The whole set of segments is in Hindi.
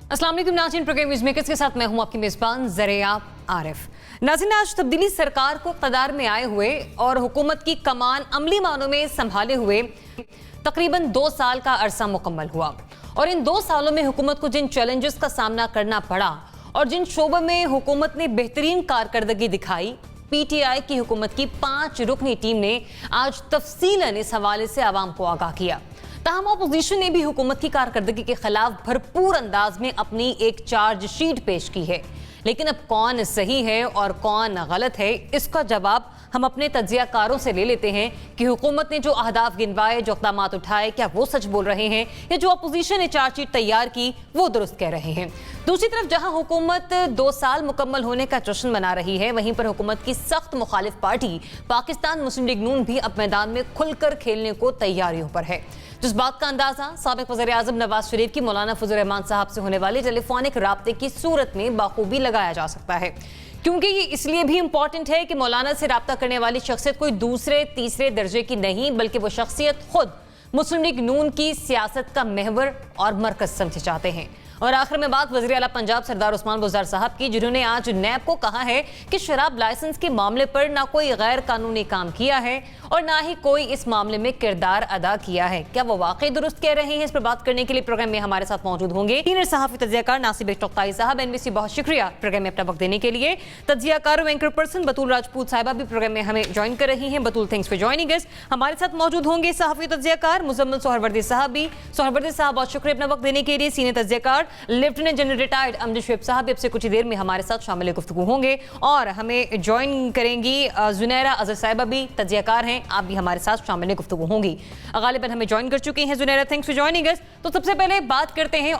अस्सलाम वालेकुम नाज़रीन, प्रोग्राम न्यूज़ मेकर्स के साथ मैं हूं आपकी मेज़बान ज़रिया आरिफ। नाज़रीन, आज तब्दीली सरकार को इक़्तिदार में आए हुए और हुकूमत की कमान अमली मानों में संभाले हुए तकरीबन 2 साल का अरसा मुकम्मल हुआ और इन 2 सालों में हुकूमत को जिन चैलेंजेस का सामना करना पड़ा और जिन शोबों में हुकूमत ने बेहतरीन कारकर्दगी दिखाई, पीटीआई की हुकूमत की 5 रुकनी टीम ने आज तफसीलन इस हवाले से आवाम को आगाह किया। ताहम अपोजिशन ने भी हुकूमत की कारकर्दगी के खिलाफ भरपूर अंदाज में अपनी एक चार्जशीट पेश की है, लेकिन अब कौन सही है और कौन गलत है, इसका जवाब हम अपने तज्जियाकारों से ले लेते हैं कि हुकूमत ने जो अहदाफ गिनवाए, जो इक़दाम उठाए, क्या वो सच बोल रहे हैं या जो अपोजिशन ने चार्जशीट तैयार की वो दुरुस्त कह रहे हैं। दूसरी तरफ जहां हुकूमत 2 साल मुकम्मल होने का जश्न मना रही है, वहीं पर हुकूमत की सख्त मुखालिफ पार्टी पाकिस्तान मुस्लिम लीग नून भी अब मैदान में खुलकर खेलने को तैयारियों पर है, जिस बात का अंदाजा साबिक वज़ीर आज़म नवाज शरीफ की मौलाना फजल रहमान साहब से होने वाले टेलीफोनिक राब्ते की सूरत में बाखूबी लगाया जा सकता है, क्योंकि ये इसलिए भी इंपॉर्टेंट है कि मौलाना से रब्ता करने वाली शख्सियत कोई दूसरे तीसरे दर्जे की नहीं, बल्कि वो शख्सियत खुद मुस्लिम लीग नून की सियासत का महवर और मरकज समझे जाते हैं। और आखिर में बात वज़ीर आला पंजाब सरदार उस्मान बुज़दार साहब की, जिन्होंने आज नैब को कहा है कि शराब लाइसेंस के मामले पर ना कोई गैर कानूनी काम किया है और ना ही कोई इस मामले में किरदार अदा किया है। क्या वो वाकई दुरुस्त कह रहे हैं? इस पर बात करने के लिए प्रोग्राम में हमारे साथ मौजूद होंगे सीनियर सहाफ़ी तज्जियाकार नासिर टोक्ताई साहब, NBC, बहुत शुक्रिया प्रोग्राम में अपना वक्त देने के लिए। तज्जियाकार और एंकर पर्सन बतूल राजपूत साहिबा भी प्रोग्राम में हमें ज्वाइन कर रही हैं। बतूल, थैंक्स फॉर जॉइनिंग अस। हमारे साथ मौजूद होंगे सहाफ़ी तज्जियाकार मुज़म्मिल सोहरवर्दी साहब भी। सोहरवर्दी साहब, बहुत शुक्रिया अपना वक्त देने के लिए। सीनियर तज्जियाकार लेफ्टिनेंट रिटायर्ड अमजद शुएब साहब अब से कुछ ही देर में हमारे साथ शामिल गुफ्तगू होंगे और हमें ज्वाइन करेंगी जुनैरा अज़हर साहिबा, भी तज्जियाकार हैं, आप भी हमारे साथ शामिल गुफ्तगू होंगी। गालिबन हमें ज्वाइन कर चुकी हैं Junaira, thanks for joining us. तो सबसे पहले बात करते हैं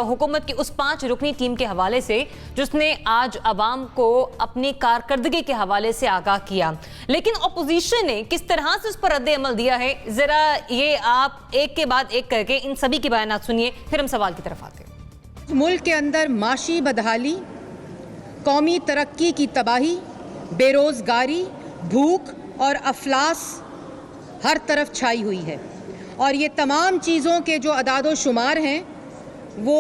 हुकूमत की उस 5 रुकनी टीम के हवाले से जिसने आज अवाम को अपनी कारकर्दगी के हवाले से आगाह किया, लेकिन अपोजिशन ने किस तरह से उस पर रद्द अमल दिया है, जरा ये आप एक के बाद एक करके इन सभी के बयान सुनिए, फिर हम सवाल की तरफ आते हैं। मुल्क के अंदर माशी बदहाली, कौमी तरक्की की तबाही, बेरोज़गारी, भूख और अफलास हर तरफ छाई हुई है और ये तमाम चीज़ों के जो अदाद शुमार हैं वो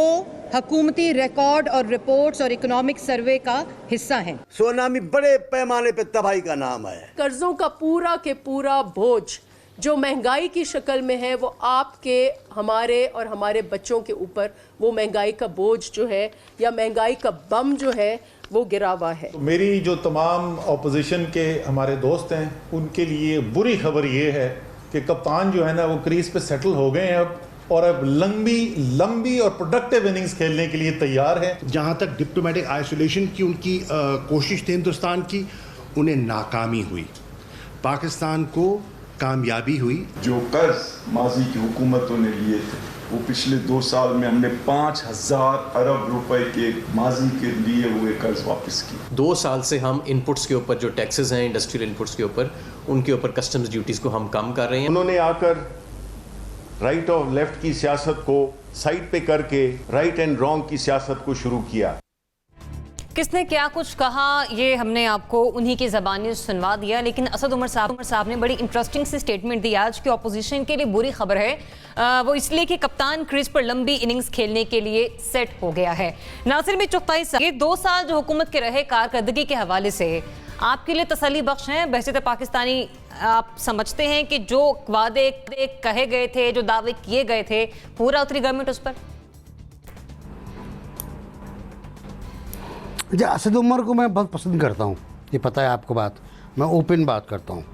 हुकूमती रिकॉर्ड और रिपोर्ट्स और इकोनॉमिक सर्वे का हिस्सा हैं। सुनामी बड़े पैमाने पे तबाही का नाम है। कर्जों का पूरा के पूरा बोझ जो महंगाई की शक्ल में है वो आपके, हमारे और हमारे बच्चों के ऊपर वो महंगाई का बोझ जो है या महंगाई का बम जो है वो गिरा हुआ है। तो मेरी जो तमाम ऑपोजिशन के हमारे दोस्त हैं उनके लिए बुरी खबर ये है कि कप्तान जो है ना वो क्रीज पे सेटल हो गए हैं अब, और अब लंबी और प्रोडक्टिव इनिंग्स खेलने के लिए तैयार है। जहाँ तक डिप्लोमेटिक आइसोलेशन की उनकी कोशिश थी हिंदुस्तान की, उन्हें नाकामी हुई, पाकिस्तान को कामयाबी हुई। जो कर्ज माजी की हुकूमतों ने लिए थे वो पिछले 2 साल में हमने 5000 अरब रुपए के माजी के लिए हुए कर्ज वापस किए। 2 साल से हम इनपुट्स के ऊपर जो टैक्सेस हैं इंडस्ट्रियल इनपुट्स के ऊपर, उनके ऊपर कस्टम्स ड्यूटीज़ को हम कम कर रहे हैं। उन्होंने आकर राइट और लेफ्ट की सियासत को साइड पे करके राइट एंड रॉन्ग की सियासत को शुरू किया। किसने क्या कुछ कहा ये हमने आपको उन्हीं की ज़बानी सुनवा दिया, लेकिन असद उमर साहब ने बड़ी इंटरेस्टिंग सी स्टेटमेंट दी आज कि ऑपोजिशन के लिए बुरी खबर है वो इसलिए कि कप्तान क्रीज पर लंबी इनिंग्स खेलने के लिए सेट हो गया है। नासिर भी टोक्ताई साहब, ये 2 साल जो हुकूमत के रहे कारकर्दगी के हवाले से आपके लिए तसल्ली बख्श हैं? बहसीत पाकिस्तानी आप समझते हैं कि जो वादे कहे गए थे, जो दावे किए गए थे, पूरा उतरी गवर्नमेंट उस पर? असद उमर को मैं बहुत पसंद करता हूँ, ये पता है आपको बात, मैं ओपन बात करता हूँ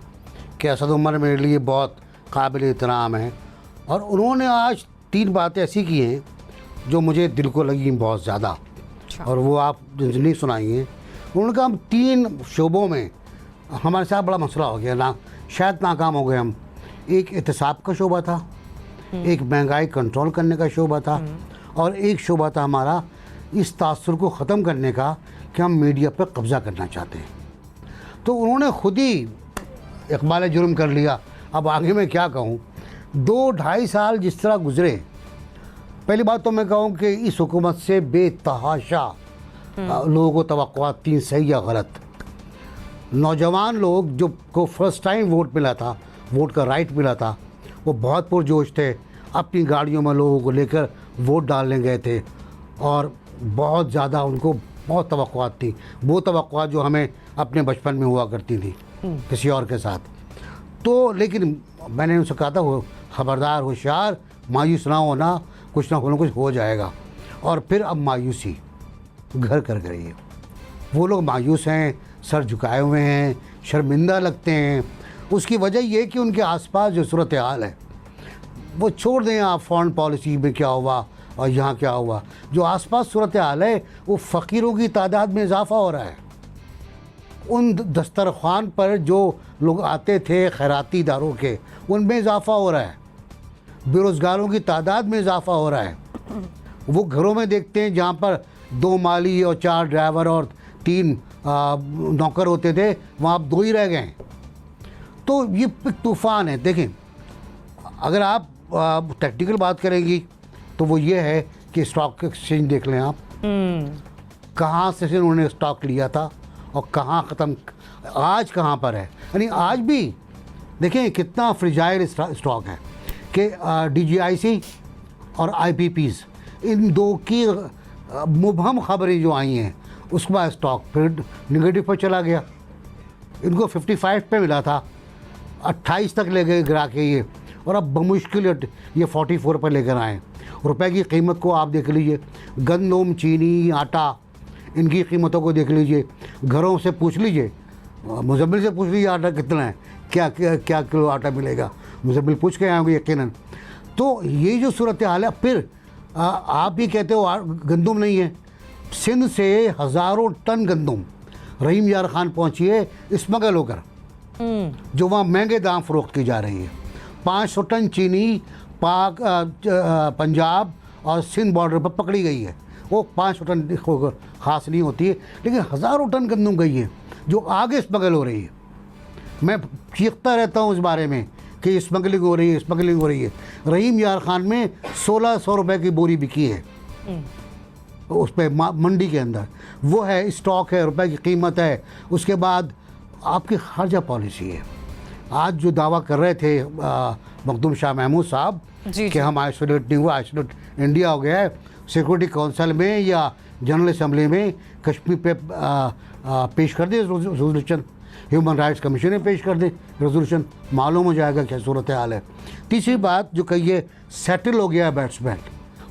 कि असद उमर मेरे लिए बहुत काबिल एहतराम है और उन्होंने आज 3 बातें ऐसी की हैं जो मुझे दिल को लगी बहुत ज़्यादा, और वो आप नहीं सुनाई हैं। उन्होंने कहा हम 3 शोबों में हमारे साथ बड़ा मसला हो गया ना, शायद नाकाम हो गए हम। एक एहतसाब का शोबा था, एक महंगाई कंट्रोल करने का शोबा था, और एक शोबा था हमारा इस तासुर को ख़त्म करने का कि हम मीडिया पर कब्ज़ा करना चाहते हैं। तो उन्होंने खुद ही इक़बाल जुर्म कर लिया। अब आगे मैं क्या कहूँ, 2-2.5 साल जिस तरह गुज़रे, पहली बात तो मैं कहूँ कि इस हुकूमत से बेतहाशा लोगों को तवक्कुआत थी, सही या गलत। नौजवान लोग जो को फर्स्ट टाइम वोट मिला था, वोट का राइट मिला था, वो बहुत पुरजोश थे, अपनी गाड़ियों में लोगों को लेकर वोट डालने गए थे और बहुत ज़्यादा उनको बहुत तवक्कुआत थी, वो तवक्कुआत जो हमें अपने बचपन में हुआ करती थी किसी और के साथ। तो लेकिन मैंने उनसे कहा था वो खबरदार, होशियार, मायूस ना होना, कुछ ना कुछ हो जाएगा। और फिर अब मायूसी घर कर गई है। वो लोग मायूस हैं, सर झुकाए हुए हैं, शर्मिंदा लगते हैं। उसकी वजह ये कि उनके आसपास जो सूरत हाल है, वो छोड़ दें आप फॉरेन पॉलिसी में क्या हुआ और यहाँ क्या हुआ, जो आसपास सूरत हाल है वो फ़कीरों की तादाद में इजाफ़ा हो रहा है। उन दस्तरखान पर जो लोग आते थे खैराती इदारों के, उनमें इजाफ़ा हो रहा है। बेरोज़गारों की तादाद में इजाफ़ा हो रहा है। वो घरों में देखते हैं जहाँ पर 2 माली और 4 ड्राइवर और 3 नौकर होते थे, वहाँ अब 2 ही रह गए हैं। तो ये तूफ़ान है। देखें, अगर आप टेक्निकल बात करेंगी तो वो ये है कि स्टॉक एक्सचेंज देख लें आप, कहाँ से उन्होंने स्टॉक लिया था और कहाँ ख़त्म, आज कहाँ पर है। यानी आज भी देखें कितना फ्रिजाइल स्टॉक है कि DGIC और IPPs, इन दो की मुबहम खबरें जो आई हैं, उसके बाद स्टॉक फिर नेगेटिव पर चला गया। इनको 55 पे मिला था, 28 तक ले गए गिरा के ये, और अब बमुश्किल ये 44 पर लेकर आए। रुपए की कीमत को आप देख लीजिए, गंदम, चीनी, आटा, इनकी कीमतों को देख लीजिए। घरों से पूछ लीजिए, मुजम्मिल से पूछ लीजिए आटा कितना है, क्या किलो आटा मिलेगा, मुजम्मिल पूछ के आएंगे यकीनन। तो ये जो सूरत हाल है। फिर आप ही कहते हो गंदम नहीं है, सिंध से हज़ारों टन गंदम रहीम यार खान पहुँची है स्मगल होकर, जो वहाँ महंगे दाम फ़रोख्त की जा रही है। 500 टन चीनी पंजाब और सिंध बॉर्डर पर पकड़ी गई है। वो 500 टन ख़ास नहीं होती है, लेकिन हज़ारों टन गंदम गई है जो आगे स्मगल हो रही है। मैं चीखता रहता हूँ इस बारे में कि स्मगलिंग हो रही है, स्मगलिंग हो रही है। रहीम यार खान में 1600 रुपये की बोरी बिकी है उस पर मंडी के अंदर। वो है, स्टॉक है, रुपए की कीमत है। उसके बाद आपकी खारजा पॉलिसी है। आज जो दावा कर रहे थे मखदूम शाह महमूद साहब कि हम आइसोलेट नहीं हुआ, आइसोलेट इंडिया हो गया है, सिक्योरिटी काउंसिल में या जनरल असम्बली में कश्मीर पे पेश कर दे रेजोल्यूशन, ह्यूमन राइट्स कमीशन में पेश कर दे रेजोल्यूशन, मालूम हो जाएगा क्या सूरत हाल है। तीसरी बात जो कही है, सेटल हो गया बैट्समैन,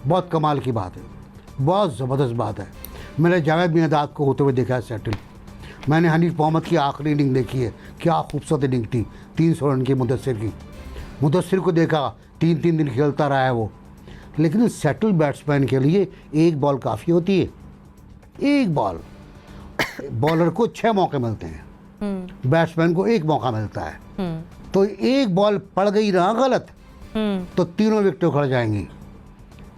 बहुत कमाल की बात है, बहुत ज़बरदस्त बात है। मैंने जावेद मियादाद को होते हुए देखा है सेटल। मैंने हनीफ मोहम्मद की आखिरी इनिंग देखी है, क्या खूबसूरत इनिंग थी, 300 रन की मुदस्सिर को देखा, 3 दिन खेलता रहा है वो। लेकिन सेटल बैट्समैन के लिए एक बॉल काफ़ी होती है। एक बॉल, बॉलर को 6 मौके मिलते हैं, बैट्समैन को 1 मौका मिलता है। तो एक बॉल पड़ गई ना गलत तो तीनों विकेटें उखड़ जाएंगी।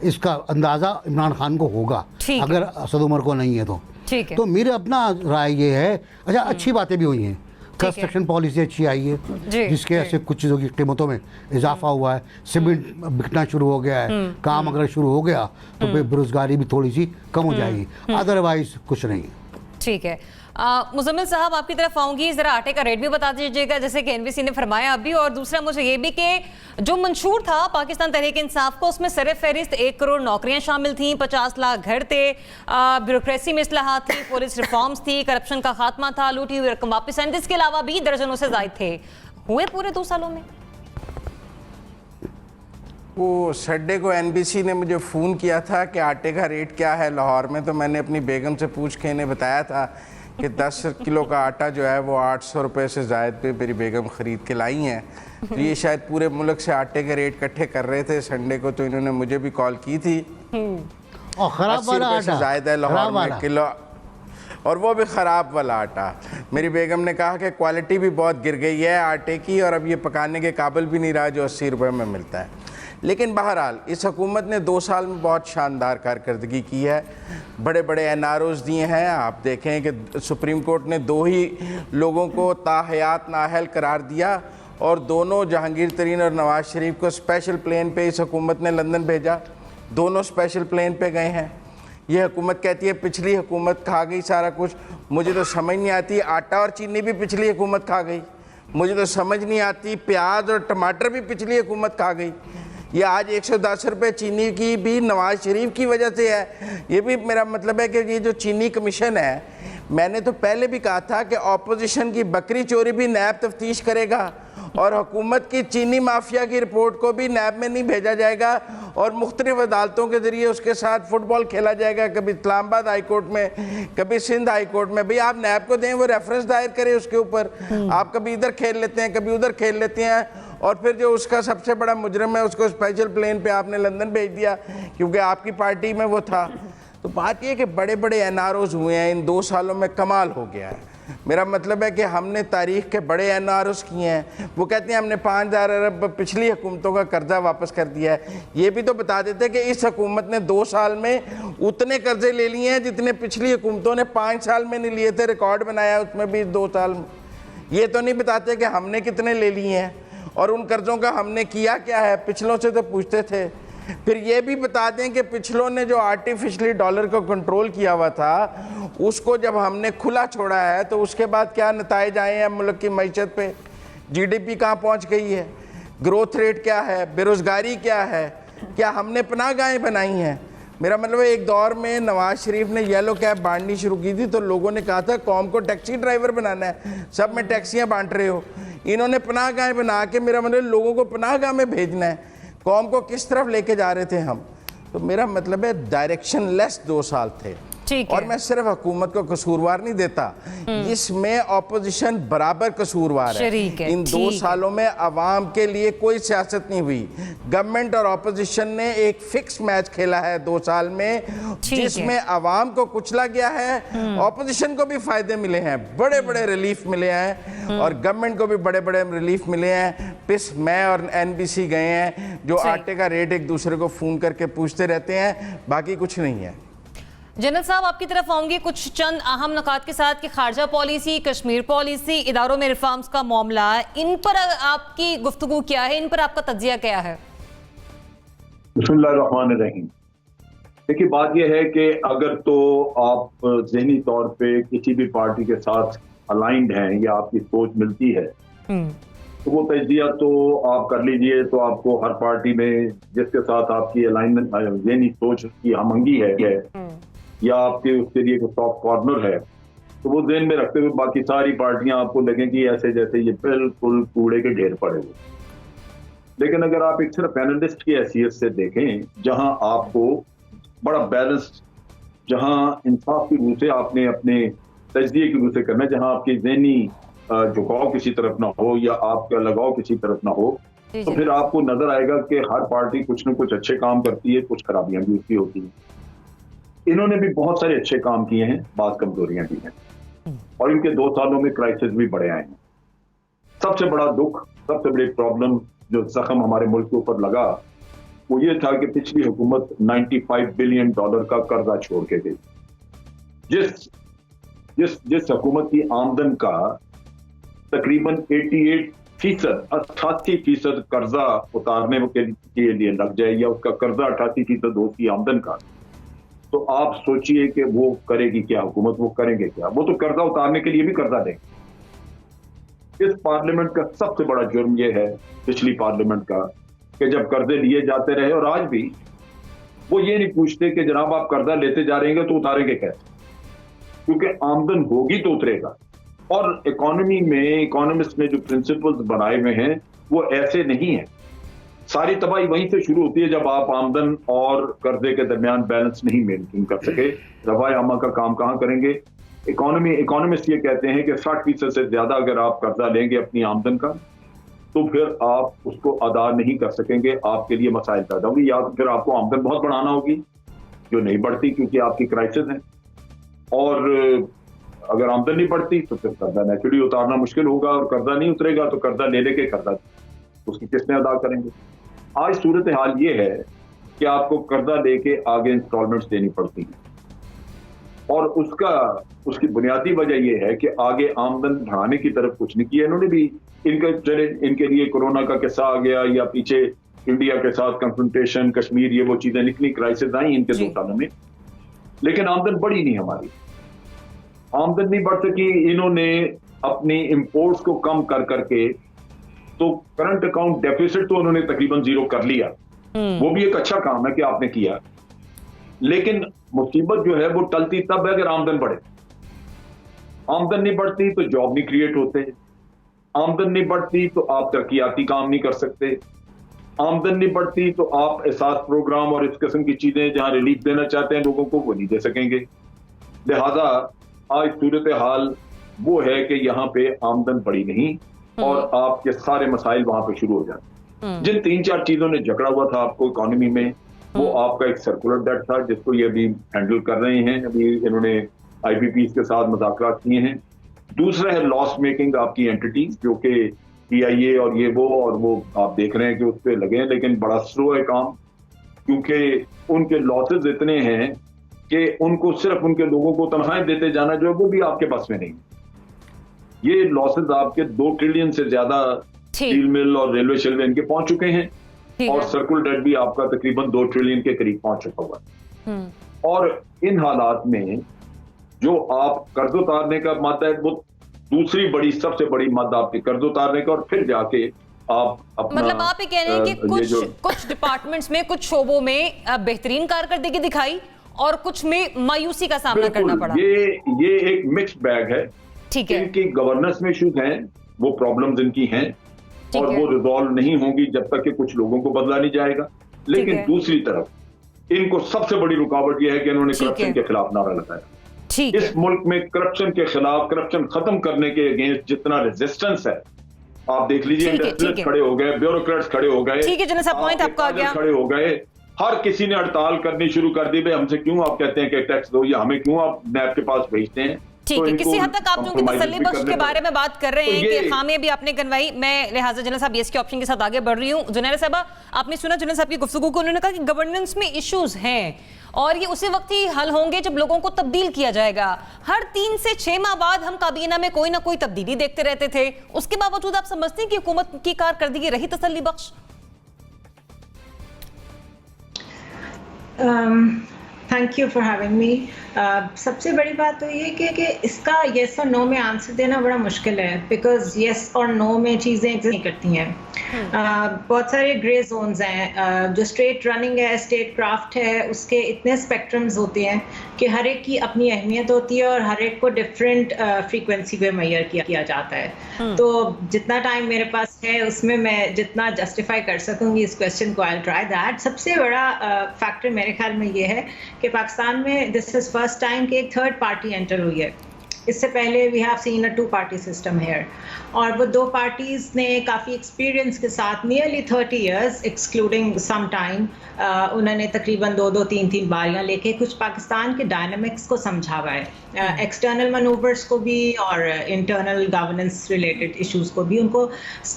इसका अंदाज़ा इमरान खान को होगा अगर असद उमर को नहीं है तो। ठीक है। तो मेरे अपना राय ये है। अच्छा, अच्छी बातें भी हुई हैं, कंस्ट्रक्शन पॉलिसी अच्छी आई है जिसके ऐसे कुछ चीज़ों की कीमतों में इजाफा हुआ है, सीमेंट बिकना शुरू हो गया है, काम अगर शुरू हो गया तो फिर बेरोजगारी भी थोड़ी सी कम हो जाएगी, अदरवाइज कुछ नहीं। ठीक है। मुजम्मिल साहब, आपकी तरफ आऊंगी, जरा आटे का रेट भी बता दीजिएगा जैसे कि एनबीसी ने फरमाया अभी, और दूसरा मुझे ये भी कि जो मंशूर था पाकिस्तान तहरीक इंसाफ को, उसमें सर फहरिस्त 1 करोड़ नौकरियां शामिल थीं, 50 लाख घर थे, ब्यूरोक्रेसी में इस्लाहात थी, पुलिस रिफॉर्म्स थी, करप्शन का खात्मा था, लूटी हुई रकम वापस आने, इसके अलावा भी दर्जनों से जायद थे। हुए पूरे 2 सालों में? वो संडे को एनबीसी ने मुझे फ़ोन किया था कि आटे का रेट क्या है लाहौर में, तो मैंने अपनी बेगम से पूछ के इन्हें बताया था कि 10 किलो का आटा जो है वो 800 रुपये से ज़ायद पे मेरी बेगम ख़रीद के लाई हैं। तो ये शायद पूरे मुल्क से आटे के रेट इकट्ठे कर रहे थे संडे को, तो इन्होंने मुझे भी कॉल की थी। और ख़राब वाला आटा ज़ायद है लाहौर में किलो, और वो भी ख़राब वाला आटा। मेरी बेगम ने कहा कि क्वालिटी भी बहुत गिर गई है आटे की, और अब ये पकाने के काबिल भी नहीं रहा जो 80 रुपये में मिलता है। लेकिन बहरहाल इस हुकूमत ने 2 साल में बहुत शानदार कारकर्दगी की है, बड़े बड़े एनआरओज़ दिए हैं। आप देखें कि सुप्रीम कोर्ट ने 2 ही लोगों को ताहयात नाअहल करार दिया, और दोनों जहांगीर तरीन और नवाज शरीफ को स्पेशल प्लेन पे इस हुकूमत ने लंदन भेजा, दोनों स्पेशल प्लेन पे गए हैं। ये हुकूमत कहती है पिछली हुकूमत खा गई सारा कुछ, मुझे तो समझ नहीं आती, आटा और चीनी भी पिछली हुकूमत खा गई, मुझे तो समझ नहीं आती प्याज और टमाटर भी पिछली हुकूमत खा गई। ये आज 110 रुपये चीनी की भी नवाज शरीफ की वजह से है। ये भी मेरा मतलब है कि ये जो चीनी कमीशन है, मैंने तो पहले भी कहा था कि ऑपोजिशन की बकरी चोरी भी नैब तफ्तीश करेगा और हुकूमत की चीनी माफिया की रिपोर्ट को भी नैब में नहीं भेजा जाएगा और मुख्तलिफ अदालतों के ज़रिए उसके साथ फुटबॉल खेला जाएगा, कभी इस्लामाबाद हाई कोर्ट में, कभी सिंध हाई कोर्ट में। भाई आप नैब को दें, वो रेफरेंस दायर करें उसके ऊपर। आप कभी इधर खेल लेते हैं, कभी उधर खेल लेते हैं, और फिर जो उसका सबसे बड़ा मुजरिम है उसको स्पेशल प्लेन पे आपने लंदन भेज दिया क्योंकि आपकी पार्टी में वो था। तो बात ये कि बड़े बड़े एनआरओज हुए हैं इन 2 सालों में, कमाल हो गया है। मेरा मतलब है कि हमने तारीख के बड़े एनआरओज किए हैं। वो कहते हैं हमने 5000 अरब पिछली हुकूमतों का कर्जा वापस कर दिया है। ये भी तो बता देते कि इस हुकूमत ने 2 साल में उतने कर्जे ले लिए हैं जितने पिछली हुकूमतों ने 5 साल में नहीं लिए थे। रिकॉर्ड बनाया उसमें भी 2 साल में। ये तो नहीं बताते कि हमने कितने ले लिए हैं और उन कर्जों का हमने किया क्या है। पिछलों से तो पूछते थे। फिर ये भी बता दें कि पिछलों ने जो आर्टिफिशियली डॉलर को कंट्रोल किया हुआ था उसको जब हमने खुला छोड़ा है तो उसके बाद क्या नताइज आए हैं मुल्क की मईशत पे। जीडीपी कहाँ पहुँच गई है, ग्रोथ रेट क्या है, बेरोज़गारी क्या है, क्या हमने पनाहगाहें बनाई हैं। मेरा मतलब है एक दौर में नवाज शरीफ ने येलो कैब बांटनी शुरू की थी तो लोगों ने कहा था कौम को टैक्सी ड्राइवर बनाना है, सब में टैक्सियाँ बांट रहे हो। इन्होंने पनाहगाहें बना के मेरा मतलब लोगों को पनाहगाह में भेजना है। कौम को किस तरफ लेके जा रहे थे हम। तो मेरा मतलब है डायरेक्शन लेस 2 साल थे। और मैं सिर्फ हुकूमत को कसूरवार नहीं देता, इसमें ऑपोजिशन बराबर कसूरवार है। इन 2 सालों में अवाम के लिए कोई सियासत नहीं हुई। गवर्नमेंट और ऑपोजिशन ने एक फिक्स मैच खेला है 2 साल में जिसमें अवाम को कुचला गया है, ऑपोजिशन को भी फायदे मिले हैं, बड़े बड़े रिलीफ मिले हैं और गवर्नमेंट को भी बड़े बड़े रिलीफ मिले हैं। मैं और NBC गए हैं जो आटे का रेट एक दूसरे को फोन करके पूछते रहते हैं, बाकी कुछ नहीं है। जनरल साहब आपकी तरफ आऊंगी कुछ चंद अहम नुकात के साथ कि खारजा पॉलिसी, कश्मीर पॉलिसी, इदारों में रिफॉर्म्स का मामला, इन पर आपकी गुफ्तगू क्या है, इन पर आपका तज्जिया क्या है? बिस्मिल्लाहिर्रहमानिर्रहीम। देखिए बात यह है कि अगर तो आप ज़हनी तौर पे किसी भी पार्टी के साथ अलाइंड हैं या आपकी सोच मिलती है तो वो तज्जिया तो आप कर लीजिए। तो आपको हर पार्टी में जिसके साथ आपकी अलाइनमेंट ज़हनी सोच की हमंगी है या आपके उसके लिए कोई सॉफ्ट कॉर्नर है तो वो ज़हन में रखते हुए बाकी सारी पार्टियां आपको लगेंगी ऐसे जैसे ये बिल्कुल कूड़े के ढेर पड़े हुए। लेकिन अगर आप एक सिर्फ एनालिस्ट की हैसियत से देखें जहां आपको बड़ा बैलेंस, जहां इंसाफ की रूह से आपने अपने तजज़िये की रूह से करना है, जहां आपकी ज़हनी झुकाव किसी तरफ ना हो या आपका लगाव किसी तरफ ना हो, तो फिर आपको नजर आएगा कि हर पार्टी कुछ न कुछ अच्छे काम करती है, कुछ खराबियां भी उसकी होती हैं। इन्होंने भी बहुत सारे अच्छे काम किए हैं, बात कमजोरियां भी हैं और इनके 2 सालों में क्राइसिस भी बड़े आए हैं। सबसे बड़ा दुख, सबसे बड़ी प्रॉब्लम जो जख्म हमारे मुल्क के ऊपर लगा वो ये था कि पिछली हुकूमत $95 बिलियन का कर्जा छोड़ के गई। जिस हुकूमत की आमदन का तकरीबन 88% कर्जा उतारने के लिए लग जाए या उसका कर्जा 88% हो उसकी आमदन का, तो आप सोचिए कि वो करेगी क्या हुकूमत, वो करेंगे क्या? वो तो कर्जा उतारने के लिए भी कर्जा देंगे। इस पार्लियामेंट का सबसे बड़ा जुर्म ये है, पिछली पार्लियामेंट का, कि जब कर्जे लिए जाते रहे और आज भी वो ये नहीं पूछते कि जनाब आप कर्जा लेते जा रहे हैं तो उतारेंगे कैसे, क्योंकि आमदन होगी तो उतरेगा। और इकोनॉमी में इकोनॉमिस्ट ने जो प्रिंसिपल्स बनाए हुए हैं वो ऐसे नहीं है। सारी तबाही वहीं से शुरू होती है जब आप आमदन और कर्जे के दरमियान बैलेंस नहीं मेंटेन कर सके। रफाए आमा का काम कहां करेंगे? इकोनॉमिस्ट ये कहते हैं कि 60% से ज्यादा अगर आप कर्जा लेंगे अपनी आमदन का तो फिर आप उसको अदा नहीं कर सकेंगे, आपके लिए मसाइल पैदा होंगे, या फिर आपको आमदन बहुत बढ़ाना होगी जो नहीं बढ़ती क्योंकि आपकी क्राइसिस है, और अगर आमदन नहीं बढ़ती तो फिर कर्जा नेचुरली उतारना मुश्किल होगा, और कर्जा नहीं उतरेगा तो कर्जा ले लेके कर्जा उसकी किस्तें अदा करेंगे। आज सूरत हाल ये है कि आपको कर्जा लेके आगे इंस्टॉलमेंट्स देनी पड़ती हैं और उसकी बुनियादी वजह यह है कि आगे आमदन बढ़ाने की तरफ कुछ नहीं किया इन्होंने भी। इनके लिए कोरोना का किस्सा आ गया या पीछे इंडिया के साथ कंफ्रंटेशन, कश्मीर, ये वो चीजें निकली, क्राइसिस आई इनके 2 सालों में, लेकिन आमदन बढ़ी नहीं। हमारी आमदन नहीं बढ़ सकी। इन्होंने अपनी इंपोर्ट्स को कम कर करके तो करंट अकाउंट डेफिसिट तो उन्होंने तकरीबन 0 कर लिया, वो भी एक अच्छा काम है कि आपने किया, लेकिन मुसीबत जो है वो टलती तब है अगर आमदन बढ़े। आमदन नहीं बढ़ती तो जॉब नहीं क्रिएट होते, आमदन नहीं बढ़ती तो आप तरक्याती काम नहीं कर सकते, आमदन नहीं बढ़ती तो आप एहसास प्रोग्राम और इस किस्म की चीजें जहां रिलीफ देना चाहते हैं लोगों को वो नहीं दे सकेंगे। लिहाजा आज सूरत हाल वो है कि यहाँ पे आमदन बढ़ी नहीं और आपके सारे मसाइल वहां पे शुरू हो जाते। जिन 3-4 चीजों ने झगड़ा हुआ था आपको इकोनॉमी में, वो आपका एक सर्कुलर डेट था जिसको ये अभी हैंडल कर रहे हैं, अभी इन्होंने IPPs के साथ मुज़ाकरात किए हैं। दूसरा है लॉस मेकिंग आपकी एंटिटीज जो कि PIA और ये वो आप देख रहे हैं कि उस पर लगे हैं, लेकिन बड़ा स्लो है काम, क्योंकि उनके लॉसेज इतने हैं कि उनको सिर्फ उनके लोगों को तनख्वाहें देते जाना जो है वो भी आपके पास में नहीं। ये लॉसेज आपके 2 ट्रिलियन से ज्यादा स्टील मिल और रेलवे शेलवे इनके पहुंच चुके हैं और सर्कुलर डेट भी आपका तकरीबन 2 ट्रिलियन के करीब पहुंच चुका हुआ है। और इन हालात में जो आप कर्ज उतारने का मादा है वो दूसरी बड़ी सबसे बड़ी मादा आपके कर्ज उतारने का, और फिर जाके आप अपना, मतलब आप ये कह रहे हैं कि कुछ डिपार्टमेंट्स में, कुछ शोबों में बेहतरीन कारकर्दगी दिखाई और कुछ में मायूसी का सामना करना पड़ा। ये एक मिक्स्ड बैग है। ठीक है, इनकी गवर्नेंस में इश्यूज हैं, वो प्रॉब्लम्स इनकी हैं और वो रिजॉल्व नहीं होंगी जब तक कि कुछ लोगों को बदला नहीं जाएगा। लेकिन दूसरी तरफ इनको सबसे बड़ी रुकावट यह है कि इन्होंने करप्शन के खिलाफ नारा लगाया। इस मुल्क में करप्शन के खिलाफ, करप्शन खत्म करने के अगेंस्ट जितना रेजिस्टेंस है, आप देख लीजिए, इंडस्ट्रियलिस्ट खड़े हो गए, ब्यूरोक्रेट्स खड़े हो गए, ठीक है जनरल साहब, पॉइंट आपका आ गया, खड़े हो गए, हर किसी ने हड़ताल करनी शुरू कर दी। भाई हमसे क्यों आप कहते हैं कि टैक्स दो, या हमें क्यों आप नैब के पास भेजते हैं। ठीक है, किसी हद तक आप जो तसल्ली बख्श के बारे में बात कर रहे हैं कि खामियां भी आपने गिनवाई, मैं लिहाजा जनरल साहब यस के ऑप्शन के साथ आगे बढ़ रही हूँ। जुनैर साहबा, आपने सुना जनरल साहब की गुफ्तगू को, उन्होंने कहा कि गवर्नेंस में इश्यूज हैं और ये उसी वक्त ही हल होंगे जब लोगों को तब्दील किया जाएगा। हर 3 से 6 माह बाद हम काबीना में कोई ना कोई तब्दीली देखते रहते थे, उसके बावजूद आप समझते हैं कि हुकूमत की कारकर्दगी रही तसल्ली बख्श? Thank you for having me. सबसे बड़ी बात तो ये कि इसका येस और नो में आंसर देना बड़ा मुश्किल है, बिकॉज येस और नो में चीज़ें एग्जिस्ट नहीं करती हैं। बहुत सारे ग्रे जोन्स हैं। जो स्टेट रनिंग है, स्टेट क्राफ्ट है, उसके इतने स्पेक्ट्रम्स होते हैं कि हर एक की अपनी अहमियत होती है और हर एक को डिफरेंट फ्रीक्वेंसी पे मेजर किया जाता है। तो जितना टाइम मेरे पास है उसमें मैं जितना जस्टिफाई कर सकूंगी इस क्वेश्चन को, आई ट्राई दैट। सबसे बड़ा फैक्टर मेरे ख्याल में ये है कि पाकिस्तान में दिस इज फर्स्ट टाइम कि एक थर्ड पार्टी एंटर हुई है। इससे पहले we have seen a 2 party system here, और वो 2 पार्टीज ने काफ़ी एक्सपीरियंस के साथ nearly 30 years excluding some time उन्होंने तकरीबन 2-3 बारियां लेके कुछ पाकिस्तान के डायनामिक्स को समझा हुआ है, एक्सटर्नल मनूवर्स को भी और इंटरनल गवर्नेंस रिलेटेड इश्यूज को भी। उनको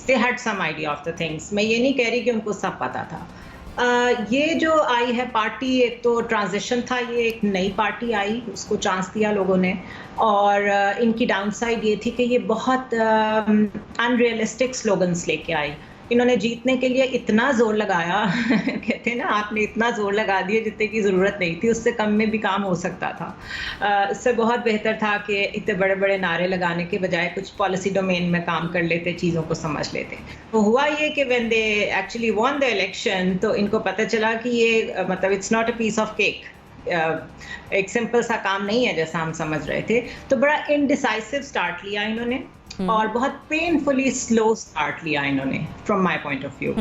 they had some idea of the things. मैं ये नहीं कह रही कि उनको सब पता था। ये जो आई है पार्टी, एक तो ट्रांजिशन था, ये एक नई पार्टी आई, उसको चांस दिया लोगों ने, और इनकी डाउनसाइड ये थी कि ये बहुत अनरियलिस्टिक स्लोगन्स लेके आई। इन्होंने जीतने के लिए इतना जोर लगाया कहते हैं ना, आपने इतना जोर लगा दिया जितने की ज़रूरत नहीं थी, उससे कम में भी काम हो सकता था। इससे बहुत बेहतर था कि इतने बड़े बड़े नारे लगाने के बजाय कुछ पॉलिसी डोमेन में काम कर लेते, चीज़ों को समझ लेते। तो हुआ ये कि when they actually won the election, तो इनको पता चला कि ये मतलब it's not a piece of cake, एक सिंपल सा काम नहीं है जैसा हम समझ रहे थे। तो बड़ा इनडिसाइसिव स्टार्ट लिया इन्होंने और बहुत पेनफुली स्लो स्टार्ट लिया इन्होंने from my point of view.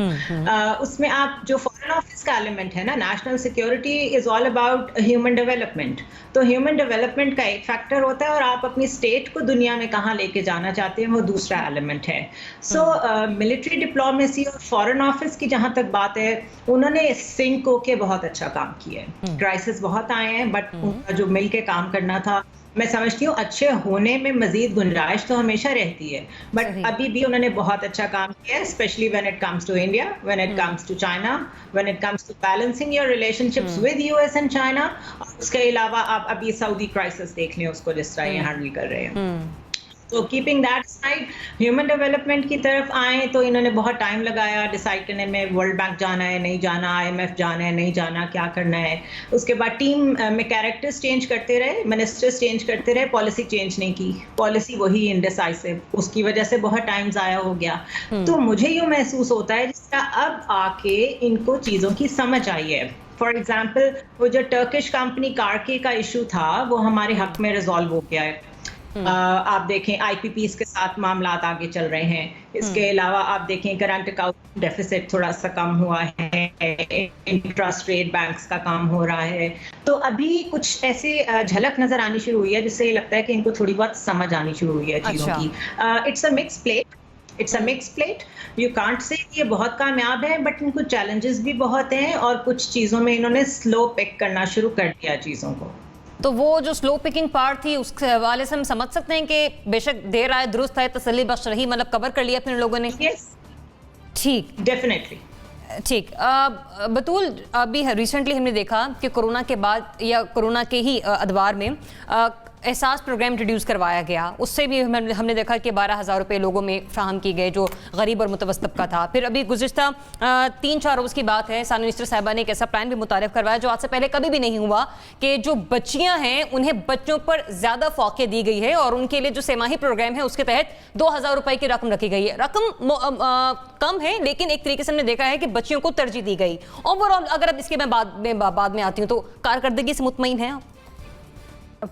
उसमें आप जो फॉरेन ऑफिस का एलिमेंट है ना, national security is all about human development. तो ह्यूमन डेवलपमेंट का एक फैक्टर होता है और आप अपनी स्टेट को दुनिया में कहाँ लेके जाना चाहते हैं वो दूसरा एलिमेंट है। सो मिलिट्री डिप्लोमेसी और फॉरेन ऑफिस की जहाँ तक बात है, उन्होंने सिंक होके बहुत अच्छा काम किया है। क्राइसिस बहुत आए हैं बट उनका जो मिल के काम करना था, मैं समझती हूँ अच्छे होने में मजीद गुंजाइश तो हमेशा रहती है, बट अभी भी उन्होंने बहुत अच्छा काम किया है, specially when it comes to India, when it comes to China, when it comes to balancing your relationships with US and China. और उसके अलावा आप अभी सऊदी क्राइसिस देख लें, उसको जिस तरह ये हैंडल कर रहे हैं। So keeping that side human development की तरफ आए तो इन्होंने बहुत टाइम लगाया डिसाइड करने में, वर्ल्ड बैंक जाना है नहीं जाना, IMF जाना है नहीं जाना, क्या करना है। उसके बाद टीम में कैरेक्टर्स चेंज करते रहे, मिनिस्टर्स चेंज करते रहे, पॉलिसी चेंज नहीं की, पॉलिसी वही इनडिसाइसिव, उसकी वजह से बहुत टाइम ज़ाया हो गया। तो मुझे यूँ महसूस होता है जिसका अब आके इनको चीज़ों की समझ आई है। फॉर एग्जाम्पल वो जो टर्किश कंपनी कार्के का इशू था वो हमारे हक में रिजॉल्व हो गया है। आप देखें IPPs के साथ मामला आगे चल रहे हैं। इसके अलावा आप देखें करंट अकाउंट डेफिसिट थोड़ा सा कम हुआ है, इंटरेस्ट रेट बैंक्स का काम हो रहा है। तो अभी कुछ ऐसे झलक नजर आनी शुरू हुई है जिससे ये लगता है कि इनको थोड़ी बहुत समझ आनी शुरू हुई है चीज़ों की। It's a mix plate, you can't say ये बहुत कामयाब है, बट इनको चैलेंजेस भी बहुत हैं और कुछ चीज़ों में इन्होंने स्लो पिक करना शुरू कर दिया चीज़ों को। तो वो जो स्लो पिकिंग पार्ट थी उस हवाले से हम समझ सकते हैं कि बेशक देर आए दुरुस्त है, तसल्ली बख्श रही, मतलब कवर कर लिया अपने लोगों ने। ठीक, डेफिनेटली ठीक। बतूल, अभी रिसेंटली हमने देखा कि कोरोना के बाद या कोरोना के ही अदवार में एहसास प्रोग्राम इंट्रोड्यूस करवाया गया। उससे भी हमने देखा कि 12,000 रुपये लोगों में फ्राहम की गए जो गरीब और मुतवस्सित तबका था। फिर अभी गुज़िश्ता 3-4 रोज़ की बात है, सानी मिनिस्टर साहिबा ने एक ऐसा प्लान भी मुतारिफ करवाया जो आज से पहले कभी भी नहीं हुआ, कि जो बच्चियां हैं उन्हें बच्चों पर ज़्यादा फ़ौक़े दी गई है और उनके लिए जो सेमाही प्रोग्राम है उसके तहत 2,000 रुपये की रकम रखी गई है। रकम कम है लेकिन एक तरीके से हमने देखा है कि बच्चियों को तरजीह दी गई। ओवरऑल अगर अब इसके मैं बाद में आती हूँ तो कारकर्दगी से मुतमईन हैं आप?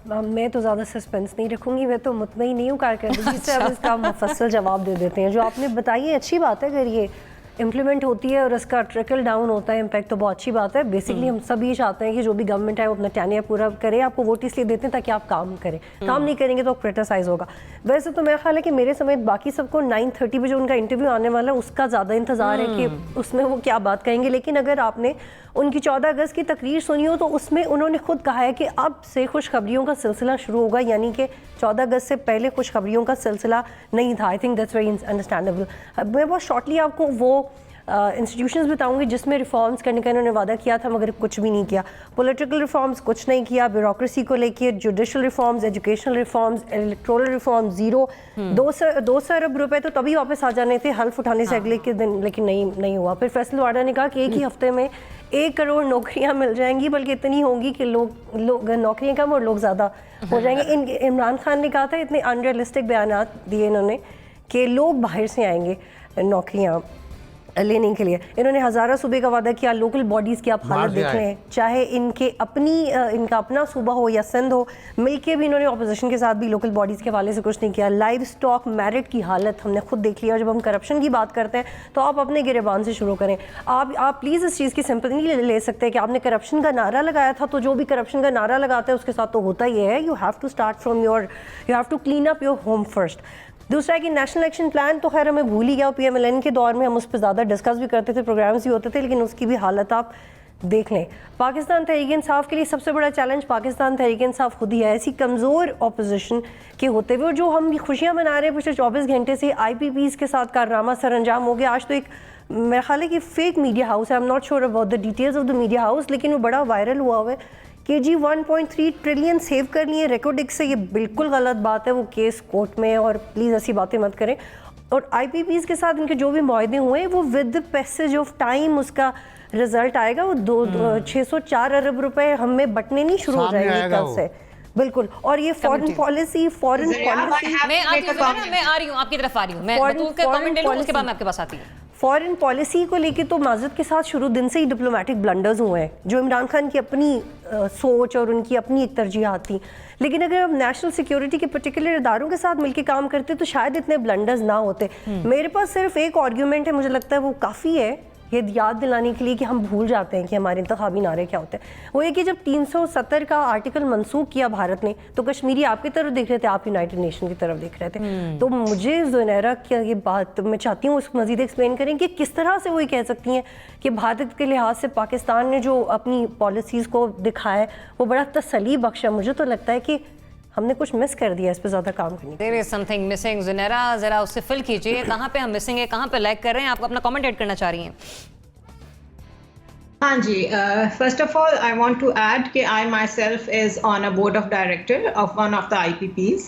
मैं तो ज़्यादा सस्पेंस नहीं रखूँगी, मैं तो मुतमईन नहीं हूँ कारकर्दगी से। अब इसका मुफस्सल जवाब दे देते हैं। जो आपने बताई है अच्छी बात है, अगर ये इम्प्लीमेंट होती है और इसका ट्रिकल डाउन होता है इम्पैक्ट, तो बहुत अच्छी बात है। बेसिकली हम सब ये चाहते हैं कि जो भी गवर्नमेंट है वो अपना टेन्योर पूरा करे। आपको वोट इसलिए देते हैं ताकि आप काम करें, काम नहीं करेंगे तो क्रिटिसाइज होगा। वैसे तो मेरा ख्याल है कि मेरे समेत बाकी सबको 9:30 बजे उनका इंटरव्यू आने वाला है, उसका ज़्यादा इंतज़ार है कि उसमें वो क्या बात कहेंगे। लेकिन अगर आपने उनकी 14 अगस्त की तकरीर सुनी हो तो उसमें उन्होंने खुद कहा है कि अब से खुशखबरियों का सिलसिला शुरू होगा, यानी कि 14 अगस्त से पहले खुशखबरियों का सिलसिला नहीं था। I think that's very understandable. मैं बहुत शॉर्टली आपको वो इंस्टीट्यूशंस बताऊंगी जिसमें रिफॉर्म्स करने का इन्होंने वादा किया था मगर कुछ भी नहीं किया। पॉलिटिकल रिफॉर्म्स कुछ नहीं किया, ब्यूरोक्रेसी को लेके judicial reforms, educational reforms, electoral reforms zero. 200 अरब रुपए तो तभी वापस आ जाने थे हल्फ उठाने से अगले के दिन, लेकिन नहीं हुआ। फिर फैसल वाडा ने कहा कि एक ही हफ्ते में 1 करोड़ नौकरियां मिल जाएंगी, बल्कि इतनी होंगी कि लोग नौकरियां कम और लोग ज़्यादा हो जाएंगे। इमरान खान ने कहा था, इतने अनरियलिस्टिक बयान दिए इन्होंने कि लोग बाहर से आएंगे नौकरियां लेने के लिए। इन्होंने हज़ारा सूबे का वादा किया। लोकल बॉडीज़ की आप हालत देख लें, चाहे इनका अपना सूबा हो या सिंध हो, मिलके भी इन्होंने अपोजिशन के साथ भी लोकल बॉडीज़ के हवाले से कुछ नहीं किया। लाइव स्टॉक मेरिट की हालत हमने खुद देख लिया। जब हम करप्शन की बात करते हैं तो आप अपने गिरेबान से शुरू करें। आप प्लीज़ इस चीज़ की सिंपैथी नहीं ले सकते कि आपने करप्शन का नारा लगाया था तो जो भी करप्शन का नारा लगाता है उसके साथ तो होता ही है। You have to start from you have to clean up your home first. दूसरा है कि नेशनल एक्शन प्लान तो खैर हमें भूल ही गया। PMLN के दौर में हम उस पर ज़्यादा डिस्कस भी करते थे, प्रोग्राम्स भी होते थे, लेकिन उसकी भी हालत आप देख लें। पाकिस्तान तहरीक इंसाफ के लिए सबसे बड़ा चैलेंज पाकिस्तान तहरीक इंसाफ खुद ही है। ऐसी कमज़ोर अपोजिशन के होते हुए जो हम खुशियाँ मना रहे हैं पिछले 24 घंटे से, IPPs के साथ कारनामा सर अंजाम हो गया। आज तो एक मेरा ख्याल है कि फेक मीडिया हाउस है, I am not sure about the details of the media house, लेकिन वो बड़ा वायरल हुआ है कि जी 1.3 ट्रिलियन सेव कर लिए रिकॉर्डिक से। ये बिल्कुल गलत बात है, वो केस कोर्ट में, और प्लीज़ ऐसी बातें मत करें। और IPPs के साथ इनके जो भी मुआहदे हुए हैं वो with the passage of time उसका रिजल्ट आएगा। वो 604 अरब रुपए हमें बटने नहीं शुरू हो जाएंगे कल से, बिल्कुल। और ये फॉरेन पॉलिसी मैं आ रही हूँ आपकी तरफ आ रही हूँ, मैं बतूल का कमेंट ले लूँ, उसके बाद मैं आपके पास आती हूँ। फॉरेन पॉलिसी को लेके तो माज़रत के साथ शुरू दिन से ही डिप्लोमेटिक ब्लंडर्स हुए हैं, जो इमरान खान की अपनी सोच और उनकी अपनी एक तरजीहात थी। लेकिन अगर हम नेशनल सिक्योरिटी के पर्टिकुलर इदारों के साथ मिलकर काम करते तो शायद इतने ब्लंडर्स ना होते। मेरे पास सिर्फ एक आर्ग्यूमेंट है, मुझे लगता है वो काफ़ी है ये याद दिलाने के लिए कि हम भूल जाते हैं कि हमारे इंतखाबी नारे क्या होते हैं। वो ये कि जब 370 का आर्टिकल मनसूख किया भारत ने तो कश्मीरी आपकी तरफ देख रहे थे, आप यूनाइटेड नेशन की तरफ देख रहे थे। तो मुझे ज़ुनैरा की ये बात मैं चाहती हूँ उसको मज़ीद एक्सप्लेन करें कि किस तरह से वो ये कह सकती हैं कि भारत के लिहाज से पाकिस्तान ने जो अपनी पॉलिसीज़ को दिखाया है वो बड़ा तसल्ली बख्श है। मुझे तो लगता है कि हमने कुछ मिस कर दिया, इस पे ज़्यादा काम करने। There is something missing। Zunaira ज़रा उससे फिल कीजिए, कहाँ पे हम मिसिंग है, कहाँ पे लैग कर रहे हैं, आप अपना कमेंट ऐड करना चाह रही हैं? हाँ जी, first of all I want to add कि I myself is on a board of director of one of the IPPs